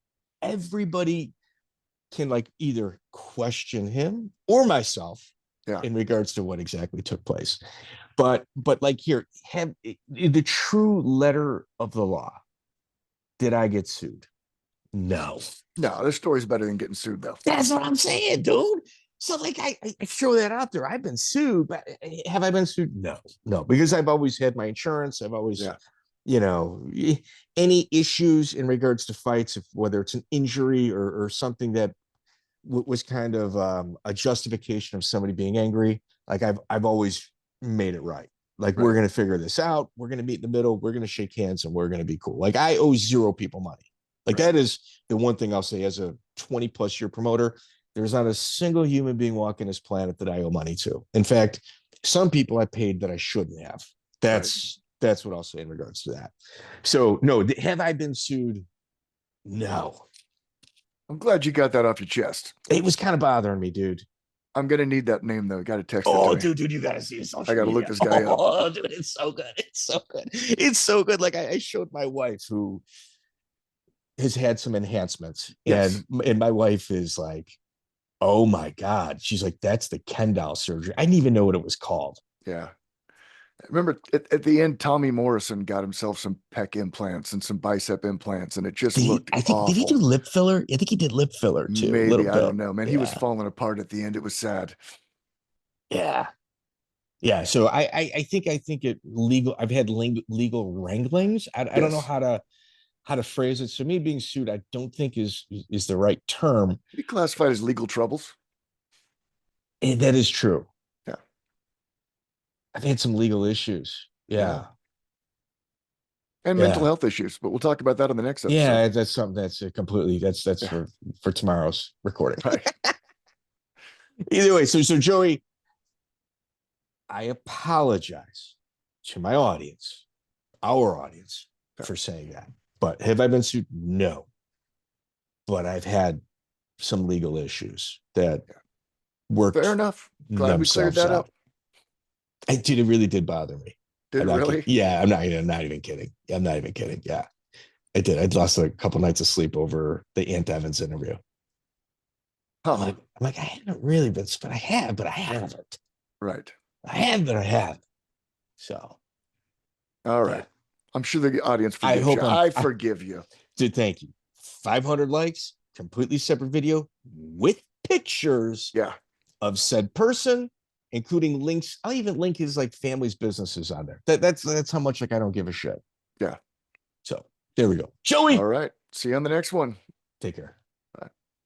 everybody can like either question him or myself in regards to what exactly took place. But like, here, have the true letter of the law. Did I get sued? No. This story's better than getting sued, though. That's what I'm saying, dude. So like, I throw that out there. I've been sued, but have I been sued? No, because I've always had my insurance. I've always, any issues in regards to fights, whether it's an injury or something that was kind of a justification of somebody being angry. Like, I've always made it right. Like, we're going to figure this out. We're going to meet in the middle. We're going to shake hands and we're going to be cool. Like, I owe 0 people money. Like, that is the one thing I'll say as a 20+ year promoter. There's not a single human being walking this planet that I owe money to. In fact, some people I paid that I shouldn't have. That's what I'll say in regards to that. So no, have I been sued? No. I'm glad you got that off your chest. It was kind of bothering me, dude. I'm gonna need that name though. Got to text it to me. Dude, you gotta see his social I gotta media. look this guy up. Oh, dude, it's so good. It's so good. Like, I showed my wife, who has had some enhancements, and my wife is like, oh my God. She's like, that's the Ken doll surgery. I didn't even know what it was called. Yeah. Remember at the end, Tommy Morrison got himself some pec implants and some bicep implants, and it just looked awful. Did he do lip filler? I think he did lip filler too. Maybe, I don't know, man. He was falling apart at the end. It was sad. Yeah. So I think it legal. I've had legal wranglings. I don't know how to phrase it. So me being sued, I don't think is the right term. Be classified as legal troubles. And that is true. Yeah. I've had some legal issues. Yeah. And mental health issues, but we'll talk about that on the next episode. Yeah, that's something that's completely for tomorrow's recording. Right. Either way, so Joey, I apologize to my audience, our audience, for saying that. But have I been sued? No. But I've had some legal issues that worked. Fair enough. Glad we cleared that up. It really did bother me. Did it really? Yeah, I'm not even kidding. I'm not even kidding. Yeah, I did. I lost a couple nights of sleep over the Ant Evans interview. I'm like, I haven't really been, but I haven't. Right. I have, but I haven't. So. All right. Yeah. I'm sure the audience forgives you. I forgive you. Dude, thank you. 500 likes, completely separate video with pictures of said person, including links. I'll even link his like family's businesses on there. That's how much like I don't give a shit. Yeah. So there we go. Joey. All right. See you on the next one. Take care.